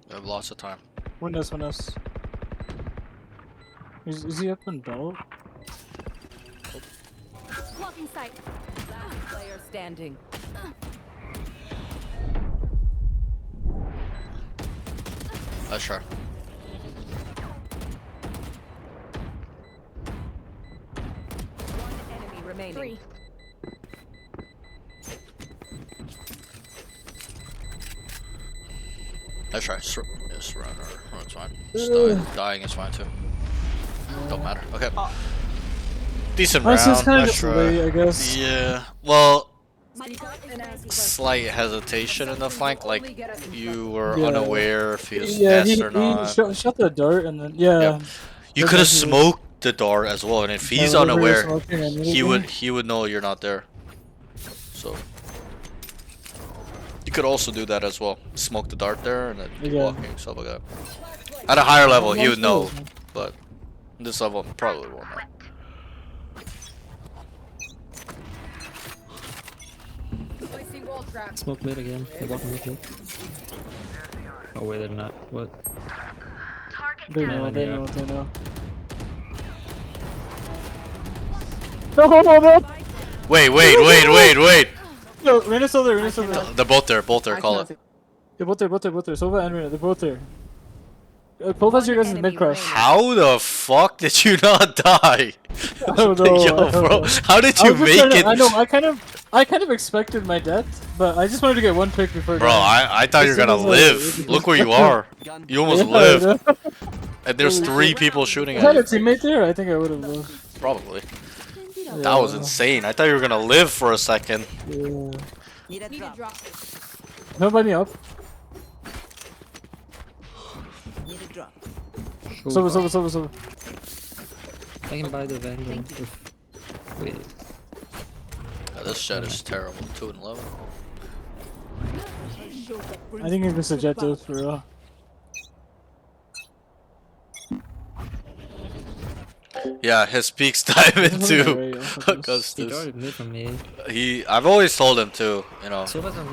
We have lots of time. One S, one S. Is he up in belt? Blocking sight. Last player standing. Sure. One enemy remaining. 3. Let's try. Just run or it's fine. Just dying is fine too. Don't matter. Okay. Decent round. This is kind of Let's just try. late, I guess. Yeah. Well, Slight slight hesitation in the flank, like you were Yeah. unaware if he was Yeah, S or he not. shot the dart and then yeah. Yep. You That's could have actually- smoked the dart as well, and if he's Yeah, whatever you're unaware, smoking and he everything. would know you're not there. So you could also do that as well. Smoke the dart there and then keep Yeah. walking, stuff like that. At a higher level, he would know, Nice. but this level probably won't know. Smoke mid again. They're walking mid. Oh wait, they're not. What? They know, Yeah, they yeah. know, they know. No, no, no! Wait! No, Rena's still there, Rena's still there. They're both there, I call cannot it. see- They're both there. Sova and Rena, they're both there. Both has your guys' One mid crush. enemy How the fuck did you not die? I don't know. Yo, I don't bro, know. how did I you was just make trying to- it? I know, I kind of expected my death, but I just wanted to get one pick before. Bro, dying. I thought you were As gonna soon as I- live. Look where you are. You almost Yeah, I lived. know. And there's Holy 3 shit. people shooting If I at had a you. teammate there, I think I would have lived. Probably. Yeah. That was insane. I thought you were gonna live for a second. Yeah. Need a Need a drop. drop. Nobody up. Need a drop. Sova. I can buy the Vandal. Wait. Yeah, this shit is terrible. 2 and 11. I think it's a jet dose for real. Yeah, his peaks dive into Right, He Augustus. guarded mid from me. I've always told him to, Silva's on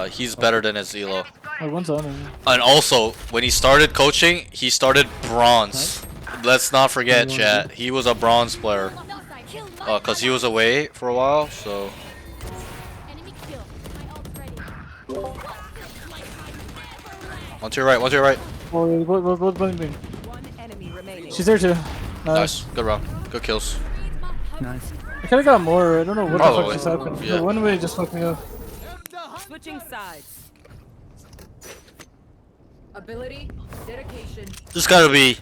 me. he's better than his elo. Oh, one's on him. And also, when he started coaching, he started bronze. Let's not forget, chat. He was a bronze player. Cause he was away for a while, so. Enemy kill. My ult's ready. One to your right, one to your right. Oh, yeah, both blending me. One enemy remaining. She's there too. Nice, good round, good kills. Nice. I kinda got more. I don't know what the Probably. fuck just happened. Yeah. The one way just fucked me up. Switching sides. Ability, dedication. Just gotta be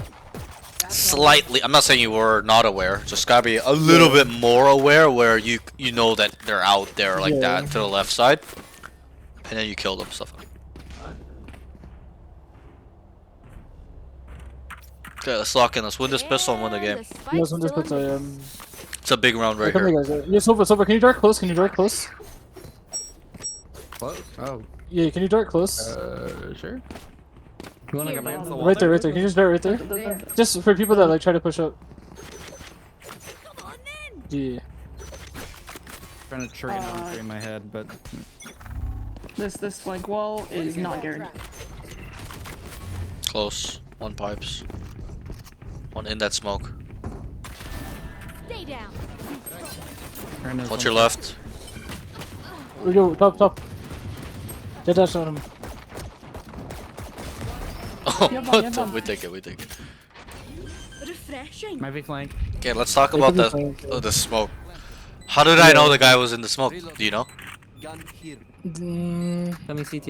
slightly. I'm not saying you were not aware. Just gotta be a little bit more aware, where you know that they're out there like Yeah. that to the left side, and then you kill them stuff. Okay, let's lock in. Let's win this pistol and win the game. You guys want this put It's a big round right come here. here, guys. Yeah, Silver, can you dart close? Can you dart close? Close? Oh, Yeah, can you dart close? sure. You wanna Like go against the wall Right there, there? right there. Can you just dart right there? Just for people that like try to push up. Yeah. Trying to trade on in my head, but This like wall is not guaranteed. Close. One pipes. One in that smoke. Stay down. trying to What's your left? We go top. Dead dash on him. Oh, Yeah, what yeah, the? but- We take it. We take it. Refreshing. Might be flank. Okay, let's talk It about could be the fine. the smoke. How did I know the guy was in the smoke? Do you know? Coming CT.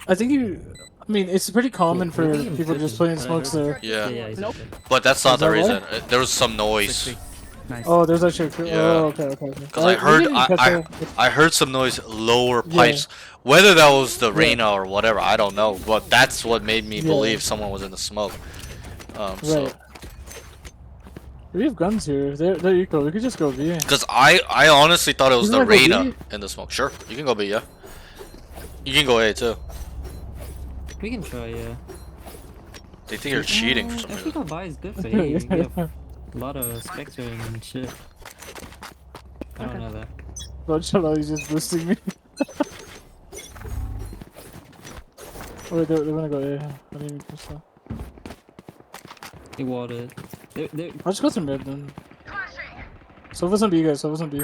I think you. I mean, it's pretty common for Maybe people I'm just tripping, playing but I smokes heard- there. Yeah. he's Nope. okay. But that's not Is the that reason. There was some noise. 60. Nice. Oh, there's actually a Yeah. Oh, okay. Cause I we heard didn't catch I that. I heard some noise lower Yeah. pipes. Whether that was the Reyna or whatever, I don't know. But that's what made me Yeah. believe someone was in the smoke. So Right. We have guns here. There you go. We could just go B. because I honestly thought it was You the wanna go Reyna B? in the smoke. Sure, you can go B, yeah. You can go A too. We can try, yeah. They think you're cheating for some I think reason. our buy is good for you. You have a lot of Spectre and shit. I don't know that. Don't shut up, he's just boosting me. Oh, they're gonna go A. I didn't even push that. They watered. They're I'll just go to mid then. Sova's on B, guys. Sova's on B.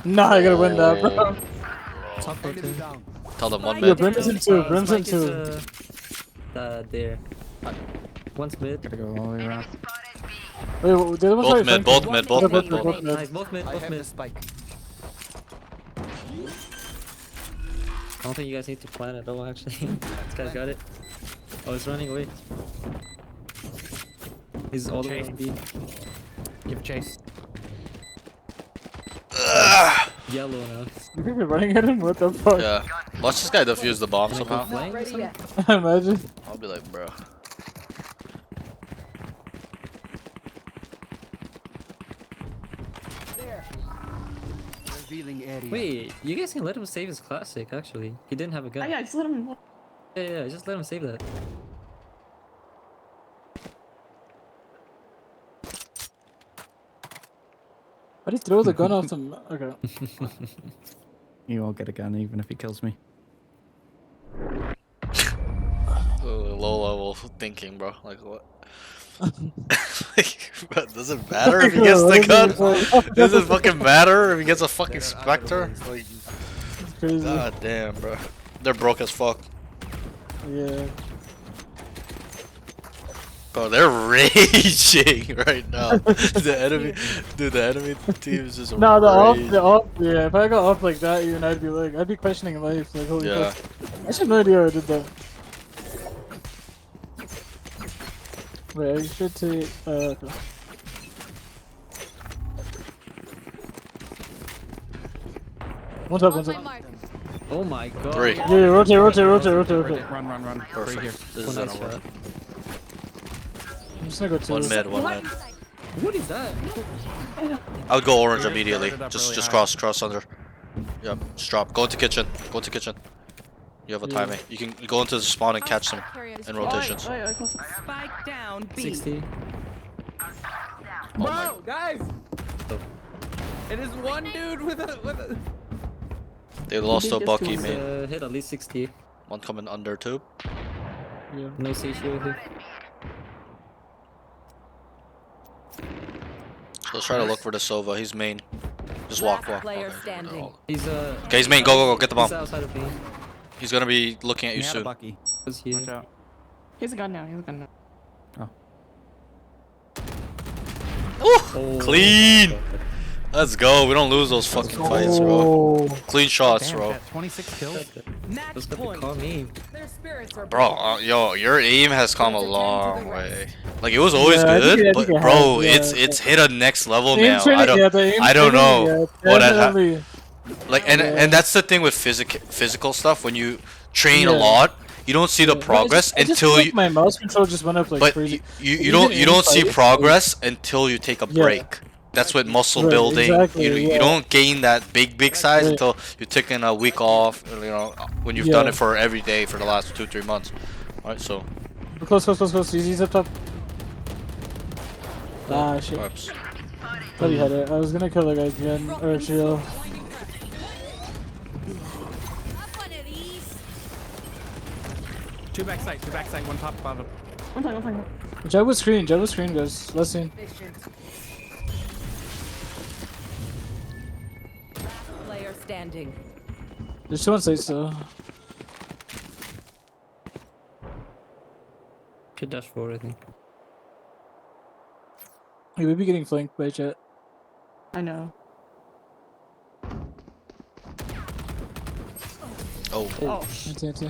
Nah, I gotta win that, bro. top rotate. Tell them one Yeah, mid. Brim's in two. Brim's in Spike is, two. there. One's mid. Gotta go all the way around. Wait, the other one's Both right mid, flank. both mid, both Yeah, mid, both both mid. mid. Nice, both mid, both mid. I don't think you guys need to plan at all, actually. This guy's got it. Oh, he's running away. He's all the way on B. Give chase. Yellow now. You think we're running at him? What the fuck? Yeah. Watch this guy defuse the bomb Can I go somehow. flank or something? Imagine. I'll be like, bro. Wait, you guys can let him save his classic, actually. He didn't have a Oh, gun. yeah, just let him. Yeah, just let him save that. Why'd he throw the gun off the Okay. You won't get a gun even if he kills me. Low level thinking, bro. Like what? Like, bro, does it matter if he gets the gun? Does it fucking matter if he gets a fucking Spectre? Like, It's crazy. god damn, bro. They're broke as fuck. Yeah. Bro, they're raging right now. The enemy, dude, the enemy team is just No, raging. the off, yeah. If I got off like that, even I'd be questioning life. Like, holy Yeah. fuck. I have no idea how I did that. Wait, I should take. Okay. One top, one top. Oh my god. Three. Yeah, rotate. Run. Perfect. Right here. This is Nice gonna work. shot. I'm just gonna go two. One mid, one mid. What is that? I would go orange Started immediately. up Just really high. cross under. Yep, just drop. Go into kitchen. Go into kitchen. You have a timing. You can go into the spawn and catch them in rotations. Oh, yeah, close. Spike down B. 60. Oh my. guys! It is one dude with a. They lost to just Bucky, do man. Hit at least 60. One coming under tube. Yeah. No CC here. So let's try to look for the Sova. He's main. Just walk. Player Okay, standing. He's okay, he's main. Go. Get the He's bomb. outside of me. He's gonna be looking at you He had a soon. Bucky. Was here. Watch out. He has a gun now. He has a gun now. Oh, Clean. Let's go. We don't lose those fucking fights, bro. Oh, Clean shots, Damn, bro. Jet, 26 kills. Match Just got to point. call me. Their spirits are Bro, yo, your aim has come a long way. Like it was always Yeah, I good, think it but has, bro, yeah. it's hit a next level the aim now. training, yeah, the aim I don't training, know yeah, what had definitely. like, and that's the thing with physical stuff. When you train a Yeah. lot, you don't see the Yeah, progress I just until feel like you. my mouse control just went up like But crazy. you Even in don't see fights, progress until you take a Yeah. break. That's what muscle Right, building. exactly, You yeah. don't gain that big size Right. until you're taking a week off. You know, when you've Yeah. done it for every day for the last 2-3 months. All right, so. Close. He's up top. Ah, shit. Perhaps. Thought he had it. I was gonna kill the guy again, or chill. Two backside, one top, bottom. One time. Jab was screen, guys. Let's see. Player standing. There's two on site still. Should dash forward, I think. He would be getting flanked by Jet. I know. Oh. Oh. Anti.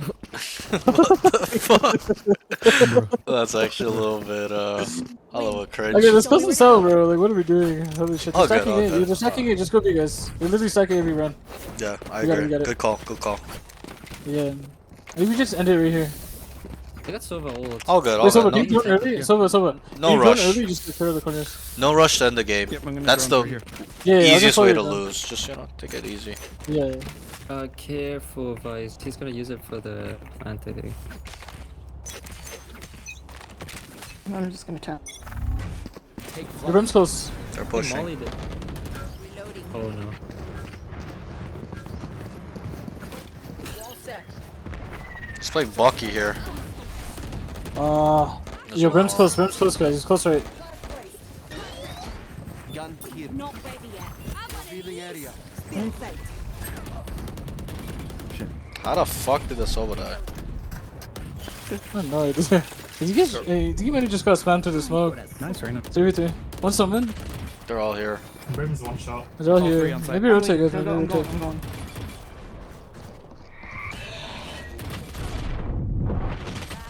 That's actually a little bit, a little cringe. Okay, let's close this out, bro. Like, what are we doing? Holy shit. They're All good, stacking all it. good. They're stacking it. Just go B, guys. They're literally stacking every run. Yeah, I We got it, agree. we got it. Good call. Yeah. Maybe we just end it right here. I got Sova ult. All good. Wait, Sova, No, can you drone early? Sova. No Can you drone rush. early? Just clear the corners. no rush to end the game. Yep, I'm gonna That's drone the over here. Yeah, I'll just easiest follow way you to down. lose. Just, take it easy. Yeah. Careful, Vice. He's gonna use it for the anti-thing. I'm just gonna tap. The rim's close. They're He pushing. mollied it. Oh no. Let's play Bucky here. Yo, Brim's close, guys. He's close right. Not ready yet. How the fuck did the Sova die? I don't know. Did you guys? Hey, I think you might have just got spammed through the smoke. Nice, Reina. 3v3. One summon. They're all here. Brim's one shot. They're all All three here. on site. Maybe rotate, guys. I'm Maybe going. rotate.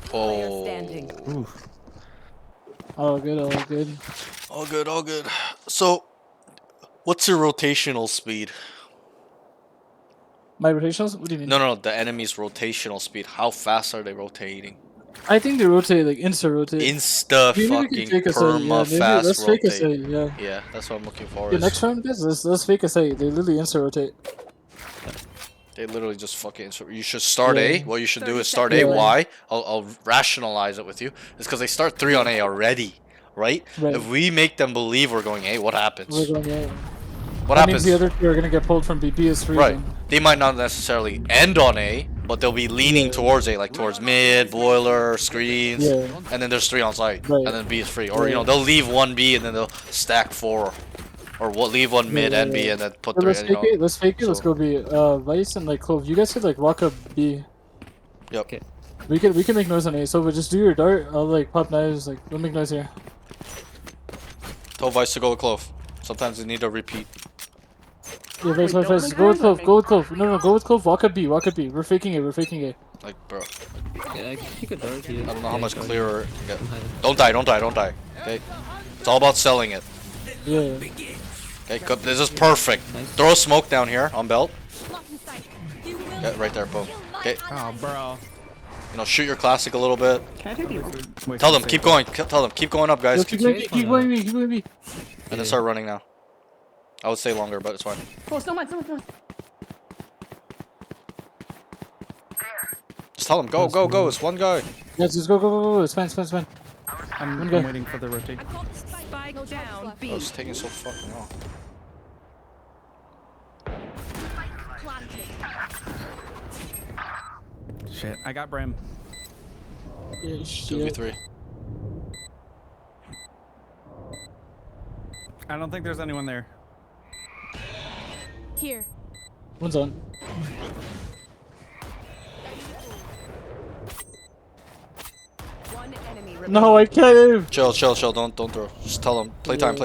Player Oh. standing. Oof. All good. All good. So, what's your rotational speed? My rotations? What do you mean? No, the enemy's rotational speed. How fast are they rotating? I think they rotate, like, insta-rotate. Insta Maybe we can fucking fake a site, perma maybe fast let's fake a rotate. site, yeah. Yeah, that's what I'm looking for. Yeah, is next round, guys, let's fake a site. They literally insta-rotate. They literally just fucking. You should start A. Yeah. What you should do 30 is start A. seconds. Why? I'll rationalize it with you. It's because they start 3 on A already, right? Right. If we make them believe we're going A, what happens? We're going, yeah. What That happens? means the other two are gonna get pulled from BP as free. Right. then. They might not necessarily end on A, but they'll be leaning Yeah. towards A, like towards mid, boiler, screens, Yeah. and then there's 3 on site, Right. and then B is free. Or Yeah. they'll leave 1 B and then they'll stack 4, or leave 1 mid and B Yeah. and then put So 3. let's fake it. Let's fake it. Let's so- go B. Vice and like Clove. You guys could like walk up B. Yep. Okay. We can make noise on A. So but just do your dart. I'll like pop knives. Like don't make noise here. Tell Vice to go with Clove. Sometimes they need a repeat. Yeah, Vice. don't Go make with noise Clove. on Go with Clove. No, go with Clove. Walk up B. We're faking it. Like, bro, Yeah, I can pick a dart here. I don't know how Yeah, much go. clearer it can get. I'm hiding. Don't die. Okay? It's all about selling it. Yeah. Okay, this is perfect. Nice. Throw a smoke down here on belt. Yeah, right there, boom. Okay, Oh, bro. shoot your classic a little bit. Can I take you? Wait, Tell them, save keep it. going. Tell them, keep going up, guys. Yo, keep going B. Keep going B. Keep going B. And then start running now. I would say longer, but it's fine. Oh, still mine. Just tell them, go. It's one guy. Yes, just go. It's fine. I'm Okay. waiting for the rotate. Spike down. B. Oh, it's taking so fucking long. Shit, I got Brim. Yeah, shit. 2v3. I don't think there's anyone there. Here. One's on. One enemy remaining. No, I can't. Chill. Don't throw. Just tell them. Playtime.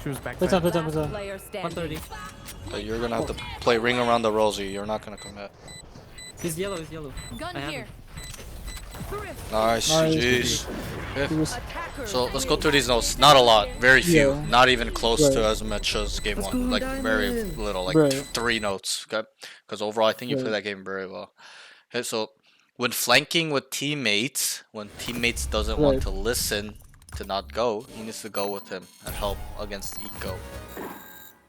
She was back. Play time, play time, Last play time. player standing. 130. You're gonna have to play ring around the rosy. You're not gonna commit. He's yellow, he's yellow. Gun I have here. him. Nice. Nice. GG's. Okay. He was- Attackers So let's go win. through these notes. Not a lot, very few. Yeah. Not even close Right. to as much as game Let's one. go, Like very Diamond. little, like Right. 3 notes. Okay, because overall I think you Right. played that game very well. Okay, so when flanking with teammates, when teammates doesn't want Right. to listen to not go, he needs to go with him and help against Eco.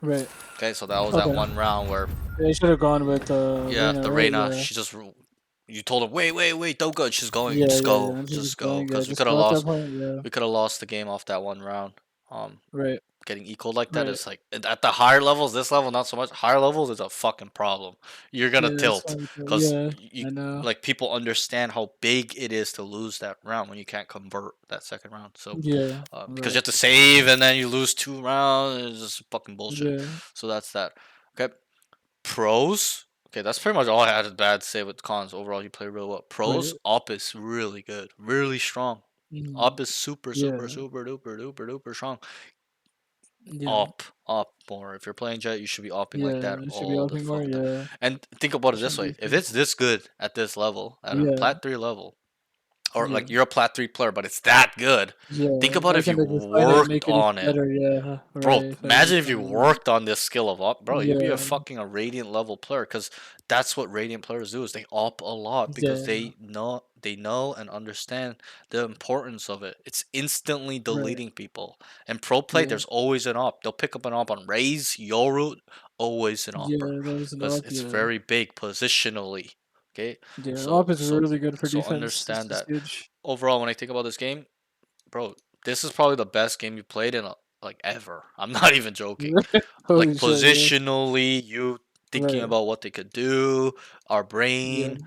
Right. Okay, so that was that Okay. one round where Yeah, you should have gone with yeah, Reyna, the right? Reyna, Yeah. she just you told him wait, don't go. She's going. Yeah, Just yeah, go, yeah. I'm just just go, going. Yeah, because we just could have go at that lost. point. Yeah. We could have lost the game off that one round. Right. Getting equal like that Right. is like at the higher levels. This level, not so much. Higher levels is a fucking problem. You're gonna Yeah, that's tilt fine. because Yeah, you I know. like people understand how big it is to lose that round when you can't convert that second round. So Yeah. because you Right. have to save and then you lose 2 rounds, it's just fucking bullshit. Yeah. So that's that. Okay, pros. Okay, that's pretty much all I had bad to say with cons. Overall, you play real well. Pros, Right. op is really good, really strong. Mhm. Op is super, super, Yeah. super, duper, duper, duper strong. Yeah. Op more. If you're playing Jet, you should be opping like Yeah. that It should be all the helping more. fucking time. Yeah. And think about it It this should way: be if fun. it's this good at this level, at a Yeah. Plat 3 level, or Yeah. like you're a Plat 3 player, but it's that good, think Yeah. about I if you can like refine it and worked make it even on it. better. Yeah. Bro, Right. If I imagine worked if you on it. worked on this skill of op, bro, you'd be a Yeah. fucking a Radiant level player because that's what Radiant players do is they op a lot because Yeah. they know and understand the importance of it. It's instantly Right. deleting people. And pro play, Yeah. there's always an op. They'll pick up an op on Raze, Yoru, always an opper Yeah. That was an because up. it's Yeah. very big positionally. Okay, Yeah. so Op is so really good for so defense. understand It's that. huge. Overall, when I think about this game, bro, this is probably the best game you played in like ever. I'm not even joking. Like Holy shit. Yeah. positionally, you thinking Right. about what they could do, our Yeah. brain, Right.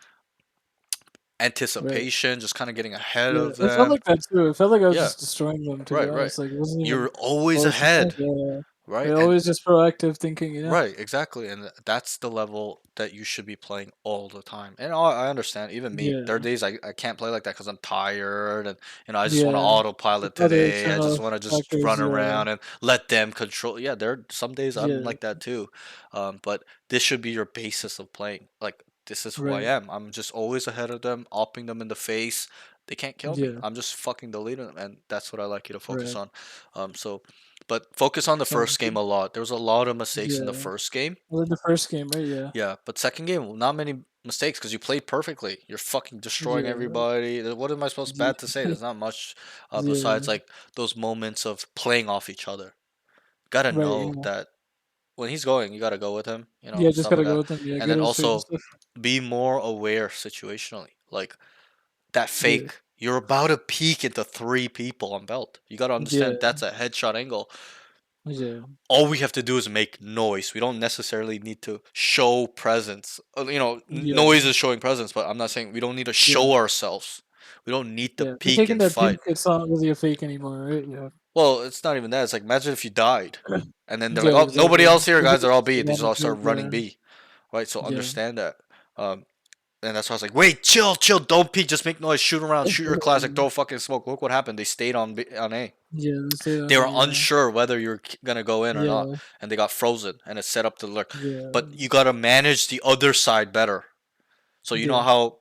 anticipation, just kind of getting ahead Yeah. of It felt them. like that too. It felt like I was Yeah, just destroying them. To be right. honest, like it wasn't even You're always close to think. ahead, Yeah. right? They're And always just proactive thinking. right, exactly, and that's the level that you should be playing all the time. And I understand, even me, there are Yeah. days I can't play like that because I'm tired, and I just want to Yeah. autopilot Like other today. I just external want to just factors. run Yeah. around and let them control. Yeah, there are some days I'm Yeah. like that too, but this should be your basis of playing. Like this is who I Right. am. I'm just always ahead of them, opping them in the face. They can't kill me. Yeah. I'm just fucking deleting them, and that's what I like you to focus Right. on. So but focus on the Sounds first game good. a lot. There was a lot of mistakes in the Yeah. first game. Well, in the first game, right? Yeah. Yeah, but second game, not many mistakes because you played perfectly. You're fucking destroying Yeah. everybody. What am I supposed Yeah. bad to say? There's not much besides Yeah. like those moments of playing off each other. Gotta Right. know Yeah. that when he's going, you gotta go with him. Yeah. Just Stuff like gotta go that. with them. Yeah. And Get then his food and also stuff. be more aware situationally. Like that Yeah. fake. You're about to peek into 3 people on belt. You gotta Yeah. understand that's a headshot angle. Yeah. All we have to do is make noise. We don't necessarily need to show presence. Noise Yeah. is showing presence, but I'm not saying we don't need to Yeah. show ourselves. We don't need to Yeah. If you're peek taking and that fight. peak, it's not really a fake anymore, right? Yeah. Well, it's not even that. It's like imagine if you died, and then they're like, Yeah. "Oh, nobody Exactly. else here, guys. Everything They're all just B." They just wanted all to. start running Yeah. B, right? So Yeah. understand that. Um, and that's why I was like, "Wait, chill, don't peek. Just make noise. Shoot around. Shoot your classic. Throw fucking smoke." Look what happened. They stayed on A. Yeah. Let's say They on were it. Yeah. unsure whether you're gonna go in or not, Yeah. and they got frozen, and it's set up to lurk. Yeah. But you gotta manage the other side better. So you know Yeah. how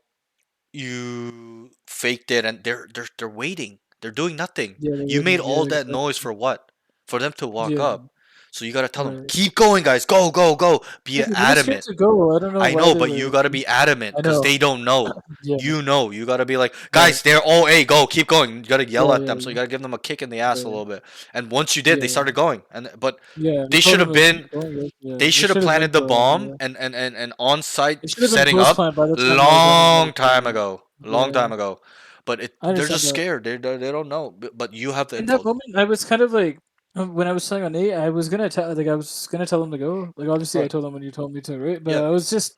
you faked it, and they're waiting. They're doing nothing. Yeah. They're You made waiting. all Yeah. that noise Exactly. for what? For them to walk Yeah. up. So you gotta tell them, Right. keep going, guys. Go, go, go. Be Yeah, they're really scared adamant. to go. I don't know I why know, they're but you like. gotta be adamant I because know. they don't know. Yeah. You know, you gotta be like, Right. guys, they're all A, go, keep going. You gotta yell Yeah. at Yeah. them, so you gotta give them a kick in the ass a Right. little bit. And once you did, they Yeah. started going. But Yeah. We they told should them have to keep been, going. Right? Yeah. they They should have should have been planted the going. bomb Yeah. and on site It should have been setting post up plan by the time I was running long out. time ago, long Yeah. time ago. But I they're understand just that. scared. They don't know. But you have the In that info. moment, I was kind of like, when I was selling on 8, I was gonna tell them to go. Like obviously, I Right. told them when you told me to, right? But Yeah. I was just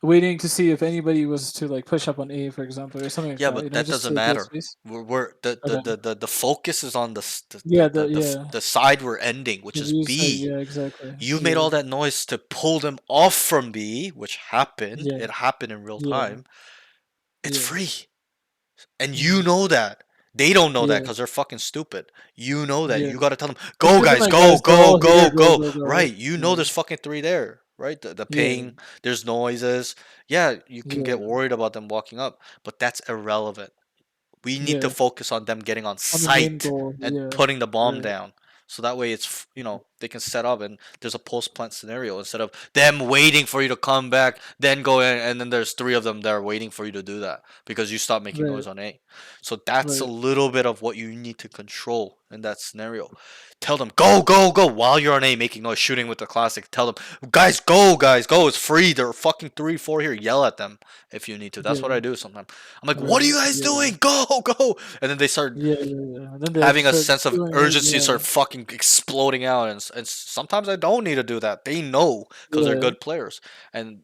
waiting to see if anybody was to like push up on A, for example, or something like Yeah, that. but that Just doesn't to create matter. space. We're Okay. the focus is on Yeah. Yeah. the side we're ending, which The is view side. B. Yeah. Exactly. You made all Yeah. that noise to pull them off from B, which happened. Yeah. It happened in real Yeah. time. It's Yeah. free. And you Mm. know that. They don't know that Yeah. because they're fucking stupid. You know that. Yeah. You gotta tell them, It's go even guys, like go, guys, they're go, all here. go, Go. go. Go. Go. Right. You know Yeah. there's fucking three there. Right? The Yeah. ping, there's noises. Yeah, you can Yeah. get worried about them walking up, but that's irrelevant. We need to Yeah. focus on them getting on On the main site goal. and Yeah. putting the bomb Right. down. So that way they can set up and there's a post plant scenario instead of them waiting for you to come back, then go in and then there's three of them there waiting for you to do that because you stopped making Right. noise on A. So that's a Right. little bit of what you need to control in that scenario. Tell them go, go, go while you're on A making noise, shooting with the classic. Tell them, guys, go. It's free. There are fucking 3, 4 here. Yell at them if you need to. That's what I Yeah. do sometimes. I'm like, what are Right. you guys Yeah. doing? Go, go. And then they start Yeah. Yeah. Yeah. And then they having a start sense of doing it. urgency and Yeah. start fucking exploding out. And sometimes I don't need to do that. They know because they're Yeah. good players. And,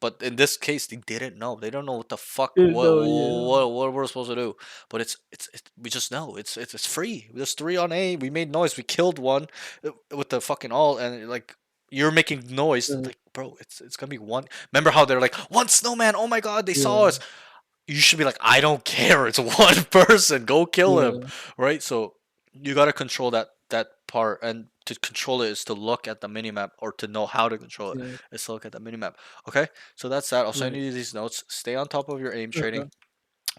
but in this case, they didn't know. They don't know what the fuck, Didn't know. Yeah. what we're supposed to do. But we just know. It's free. There's three on A. We made noise. We killed one with the fucking all. And, like, you're making noise. Right. Like, bro, it's gonna be one. Remember how they're like, one snowman. Oh my god, they saw Yeah. us. You should be like, I don't care. It's one person. Go kill him, Yeah. right? So you gotta control that part, and to control it is to look at the minimap, or to know how to control it Yeah. is to look at the minimap. Okay, so that's that. I'll send Right. you these notes. Stay on top of your aim training. Okay.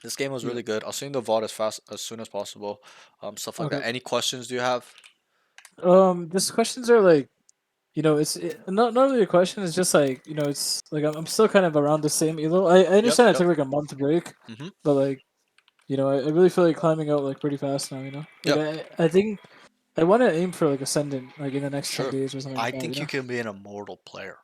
This game was Yeah. really good. I'll send you the VOD as soon as possible. Stuff like Okay. that. Any questions do you have? These questions are like, not really a question. It's just like, it's like I'm still kind of around the same elo. I Yep, understand I yep. took like a month break, Mhm. but like, I really feel like climbing out like pretty fast now. Like Yep. I think I want to aim for like ascendant like in the next 10 days or something I like that. think you can be an immortal player.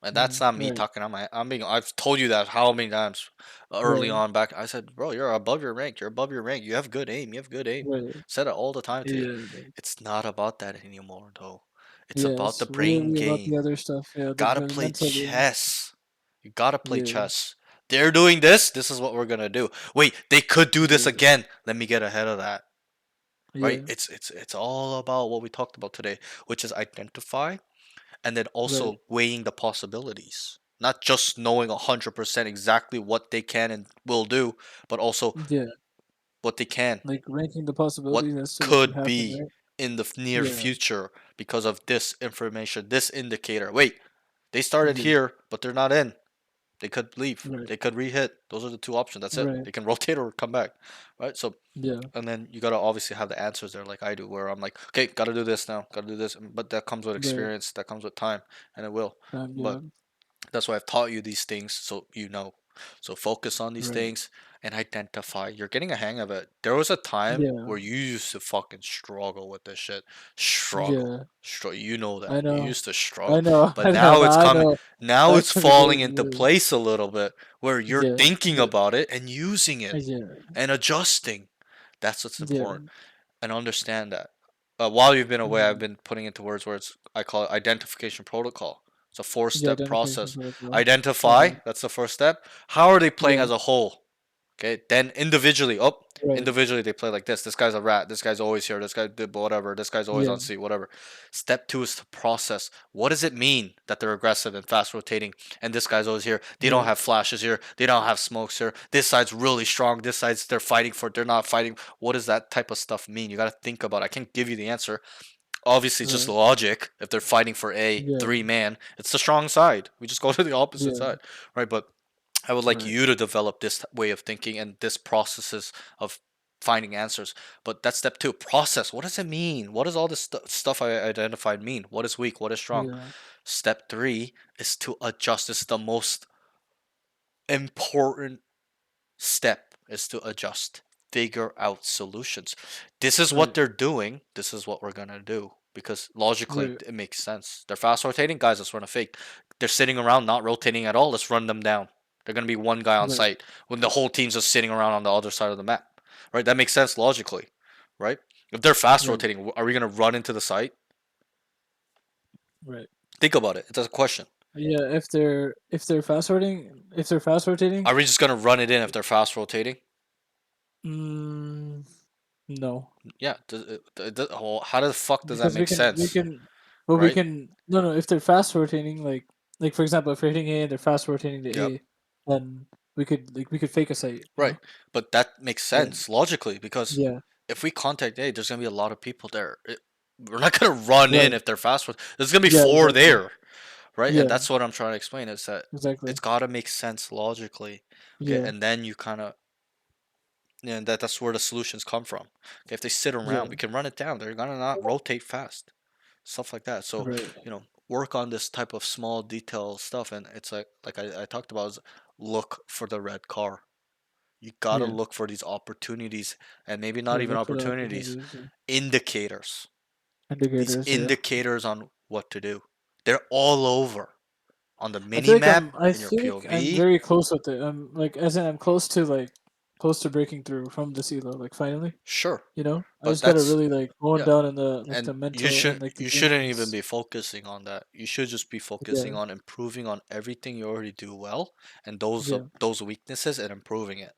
And that's Mm, not me right. talking. I've told you that how many times early Right. on back. I said, bro, you're above your rank. You're above your rank. You have good aim. You have good aim. Right. Said it all the time to you. Yeah. It's not about that anymore, though. It's Yeah. about the It's brain really about the game. other stuff. Yeah. Gotta The play mental game. chess. You gotta play Yeah. chess. They're doing this. This is what we're gonna do. Wait, they could do this Yeah. again. Let me get ahead of that. Right? Yeah. It's all about what we talked about today, which is identify and then Right. also weighing the possibilities. Not just knowing 100% exactly what they can and will do, but also Yeah. what they can, Like ranking the what possibilities as to what could could happen. be Right. in the near Yeah. future because of this information, this indicator. Wait, they started Yeah. here, but they're not in. They could leave. Right. They could re-hit. Those are the two options. That's it. Right. They can rotate or come back, right? So, Yeah. and then you gotta obviously have the answers there, like I do, where I'm like, okay, gotta do this now, gotta do this. But that comes with Right. experience. That comes with time, and it will. Yeah. But that's why I've taught you these things so you know. So focus on these Right. things and identify. You're getting a hang of it. There was a time Yeah. where you used to fucking struggle with this shit. Struggle. Yeah. You know I that. You know. used to I struggle. know. But I know. now it's I coming. know. Now Back it's in the falling days. into Yeah. place a little bit where you're Yeah. thinking Yeah. about it and using it Yeah. and adjusting. That's what's Yeah. important. And understand that. While you've been away, I've Mhm. been putting into words where I call it identification protocol. It's a four Yeah. step Identification process. protocol. Identify, Okay. that's the first step. How are they playing Yeah. as a whole? Okay, then individually, oh, Right. individually they play like this. This guy's a rat. This guy's always here. This guy did whatever. This guy's always Yeah. on C, whatever. Step two is to process. What does it mean that they're aggressive and fast rotating? And this guy's always here. They don't Right. have flashes here. They don't have smokes here. This side's really strong. This side's they're fighting for it. They're not fighting. What does that type of stuff mean? You got to think about it. I can't give you the answer. Obviously, it's just Right. logic. If they're fighting for A, Yeah. 3 man, it's the strong side. We just go to the opposite Yeah. side, right? But I would like Right. you to develop this way of thinking and this processes of finding answers. But that's step two. Process. What does it mean? What does all this stuff I identified mean? What is weak? What is strong? Yeah. Step three is to adjust. This is the most important step is to adjust, figure out solutions. This is what Right. they're doing. This is what we're gonna do because logically Right. it makes sense. They're fast rotating, guys. Let's run a fake. They're sitting around not rotating at all. Let's run them down. They're gonna be one guy on Right. site when the whole team's just sitting around on the other side of the map. Right? That makes sense logically, right? If they're fast Right. rotating, are we gonna run into the site? Right. Think about it. It's a question. Yeah, if they're fast rotating, Are we just gonna run it in if they're fast rotating? mm, no, Yeah. How the fuck does that because we make can we sense? can, well, we Right? can no, if they're fast rotating, like for example, if we're hitting A and they're fast rotating to Yep. A, then we could fake a site, Right. But that makes Yeah, sense logically because yeah, if we contact A, there's gonna be a lot of people there. We're not gonna run in right, if they're fast. There's gonna be yeah, four exactly, there, right? And yeah, that's what I'm trying to explain is that exactly, it's gotta make sense logically. Okay, yeah, and then you kind of yeah, that's where the solutions come from. Okay, if they sit around, yeah, we can run it down. They're gonna not rotate fast, stuff like that. So right, work on this type of small detail stuff, and it's like I talked about is look for the red car. You gotta yeah, look for these opportunities, and maybe not yeah. even Look for the opportunities, opportunities, yeah. indicators. These Indicators, yeah. indicators on what to do. They're all over on the I feel mini like map I in your feel like I'm POV. very close with it. I'm like, as in I'm close to breaking through from the CELO, like finally. Sure, I but just gotta that's really like going yeah. down in the like And the mental and like the you game shouldn't even sense. be focusing on that. You should just be Yeah, focusing on improving on everything you already do well and yeah, those weaknesses and improving it.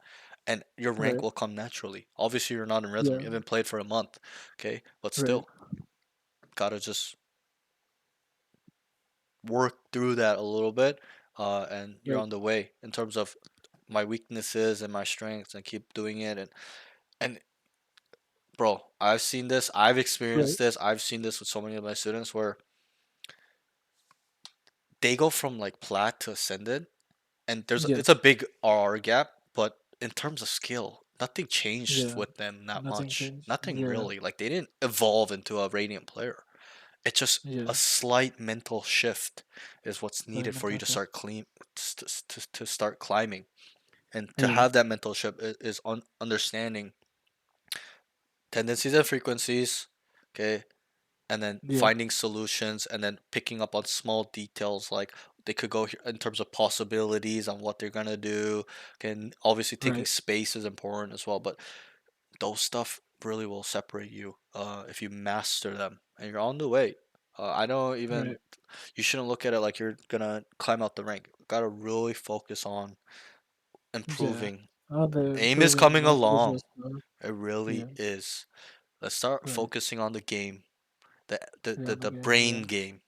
And your rank right, will come naturally. Obviously you're not in rhythm. yeah, You haven't played for a month, okay? But right, still, gotta just work through that a little bit, and you're right, on the way in terms of my weaknesses and my strengths and keep doing it and bro, I've seen this, I've right. experienced this, I've seen this with so many of my students where they go from like plat to ascended and Yeah, it's a big RR gap, but in terms of skill, nothing changed yeah. with them that Nothing much. changed. Nothing Yeah, really. Like they didn't evolve into a radiant player. It's just yeah. a slight mental shift is what's Slight needed for you mental to shift. start to start climbing. And to Yeah, have that mental shift is on understanding tendencies and frequencies, okay, and then yeah, finding solutions and then picking up on small details like they could go here in terms of possibilities on what they're gonna do. And obviously taking right, space is important as well, but those stuff really will separate you if you master them and you're on the way. I don't even right. you shouldn't look at it like you're gonna climb out the rank. Gotta really focus on Yeah. improving. Oh, the Aim is improving coming the individual along. stuff. It really Yeah, is. Let's start right. focusing on the game, Yeah, the again, brain yeah. game,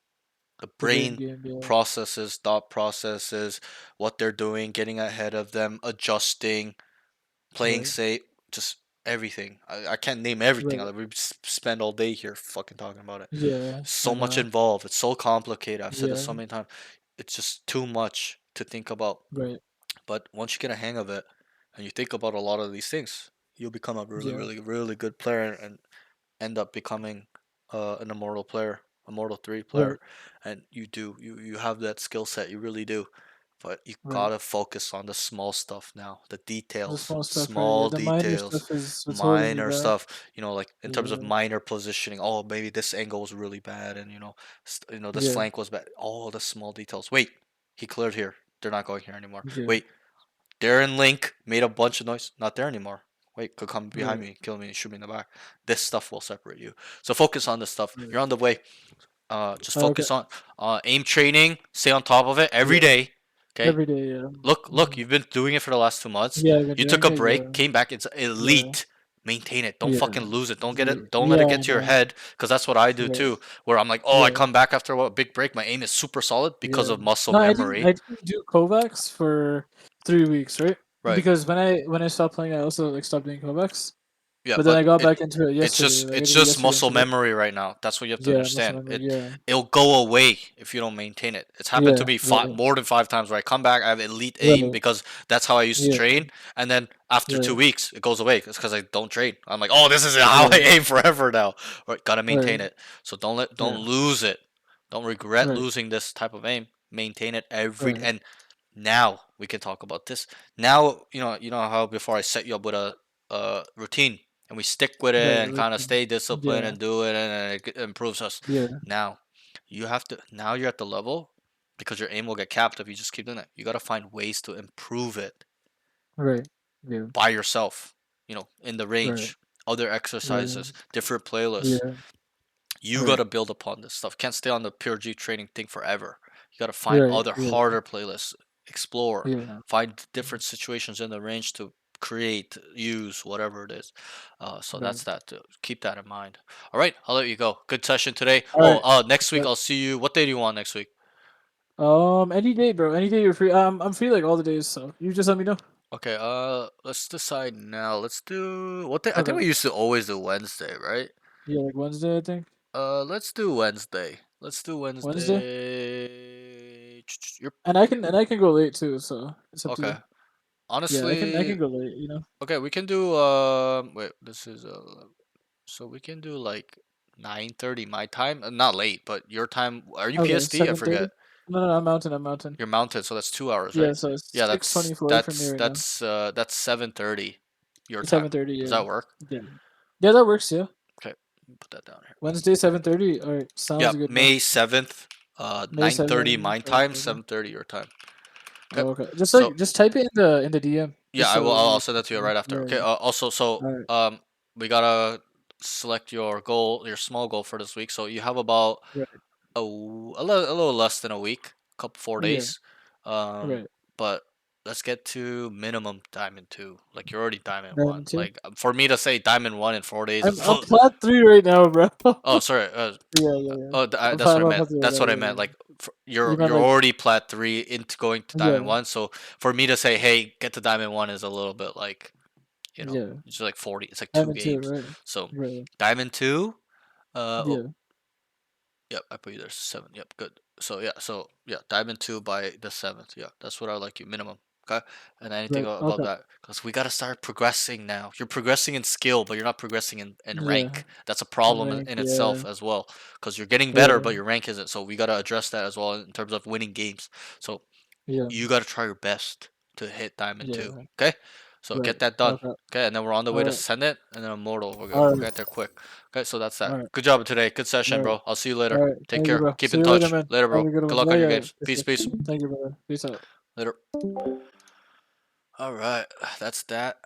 the The brain brain game, yeah, processes, thought processes, what they're doing, getting ahead of them, adjusting, playing right, safe, just everything. I can't name everything. right. We spend all day here fucking talking about it. Yeah, I So much know. involved. It's so complicated. I've said this so Yeah, many times. It's just too much to think about. right. But once you get a hang of it and you think about a lot of these things, you'll become a really, Yeah, really, really good player and end up becoming an immortal player, immortal 3 right, player. And you have that skill set, you really do. But you right. gotta focus on the small stuff now, the The details, small stuff, right? Yeah, small the minor details, stuff is what's holding you minor back. stuff. Like in terms of Yeah, minor positioning. Oh, maybe this angle was really bad, and this yeah, flank was bad. All the small details. Wait, he cleared here. They're not going here anymore. yeah, Wait, Darren Link made a bunch of noise. Not there anymore. Wait, could come behind right, me, kill me, shoot me in the back. This stuff will separate you. So focus on this stuff. right. You're on the way. Just Okay, focus on aim training. Stay on top of it every yeah. day. Okay. Every day, yeah. Look. Mhm. You've been doing it for the last 2 months. Yeah, I've been You took doing a it. break, Yeah, came back. It's yeah, elite. Maintain it. Don't yeah, fucking lose it. Don't get yeah. it. Don't let Yeah, it I get to your know. head. Because that's what I do Right. too. Where I'm like, oh, I Yeah, come back after a big break. My aim is super solid because yeah. of muscle No, I didn't. memory. I didn't do Kovacs for 3 weeks, right? Right. Because when I stopped playing, I also like stopped doing Kovacs. Yeah, But then I but got back into it it's yesterday. just Like I it's did it just yesterday and muscle today. memory right now. That's what you have to Yeah, muscle understand. memory. Yeah, It'll go away if you don't maintain it. It's happened to yeah, me right, more than 5 times where I come back, I have elite aim right. because that's how I used to Yeah, train, and then after two right. weeks it goes away. It's because I don't train. I'm like, oh, this is how I Yeah, aim forever now. Right, gotta maintain right. it. So don't Yeah, lose it. Don't regret right, losing this type of aim. Maintain it every right, and now we can talk about this. Now you know how before I set you up with a routine and we stick with it right. and kind of Routine. stay disciplined Yeah, and do it and it improves us. yeah. Now now you're at the level because your aim will get capped if you just keep doing it. You got to find ways to improve it Right. Yeah, by yourself. In the right. range, other Yeah, exercises, different playlists. yeah. You got Right. to build upon this stuff. Can't stay on the pure G training thing forever. You gotta find Right. other Yeah. harder playlists, explore, Yeah. find different situations in the range to create, use, whatever it is. So Right. that's that. Keep that in mind. All right, I'll let you go. Good session today. All Oh, right. next week But I'll see you. What day do you want next week? any day, bro. Any day you're free. I'm free like all the days, so you just let me know. Okay, let's decide now. Let's do what day? I think Okay. we used to always do Wednesday, right? Yeah, like Wednesday, I think. Let's do Wednesday. Let's do Wednesday, Wednesday. You're and I can go late too, so it's up to okay. you. Yeah, I can Honestly, go late. You know. okay, we can do wait, this is so we can do like 9:30 my time. Not late, but your time. Are you Okay, PST? I 7:30. forget. No, I'm Mountain. I'm Mountain. You're mountain, so that's 2 hours, Yeah, right? so it's Yeah, six that's 24 for me that's right now. that's that's 7:30 your time. 7:30. Does Yeah. that work? Yeah. Yeah, that works. Yeah. Okay, put that down here. Wednesday, 7:30. All right, sounds Yep, good, bro. May 7th, May 9:30 7th. my time, Okay. 7:30 your time. Okay. Oh, okay. Just So, just type it in the DM, yeah, just I will. so I'll we. send that to you right after. Yeah. Okay. Also, so All right. we gotta select your goal, your small goal for this week. So you have about Right. a little less than a week, couple 4 Yeah. days. Um, Right. but let's get to minimum diamond two. Like you're already diamond one. Diamond two. Like for me to say diamond one in 4 days is I'm plat 3 right now, bro. oh sorry. Yeah. That's what I I'm meant. plat 3 right That's now. what I Yeah. meant. Like You meant you're like already plat three into going to diamond yeah, one. So for me to say, hey, get to diamond one is a little bit like yeah. it's like 40. It's like two Diamond 2, games. right? So Right. diamond two. Oh, Yeah. yep. I put you there 7. Yep, good. So yeah, diamond two by the 7th. Yeah, that's what I like you minimum. Okay, and anything Right. above Okay. that, because we gotta start progressing now. You're progressing in skill, but you're not progressing in Yeah. rank. That's a And problem rank. in Yeah. itself as well, because you're getting better, Yeah. but your rank isn't. So we gotta address that as well in terms of winning games. So Yeah. you gotta try your best to hit diamond two. Yeah. Okay, so Right. get that done. Okay. Okay, and then we're on the way All to right. send it, and then immortal. All We'll right. get there quick. Okay, so that's that. All right. Good job today. Good All session, right. bro. I'll see you All later. right. Take Thank you, care. bro. Keep See in you later, touch. man. Later, Have bro. a good Good one. luck Yeah, on your yeah. games. Yes, Peace, yes. peace. Thank you, brother. Peace out. Later. All right, that's that.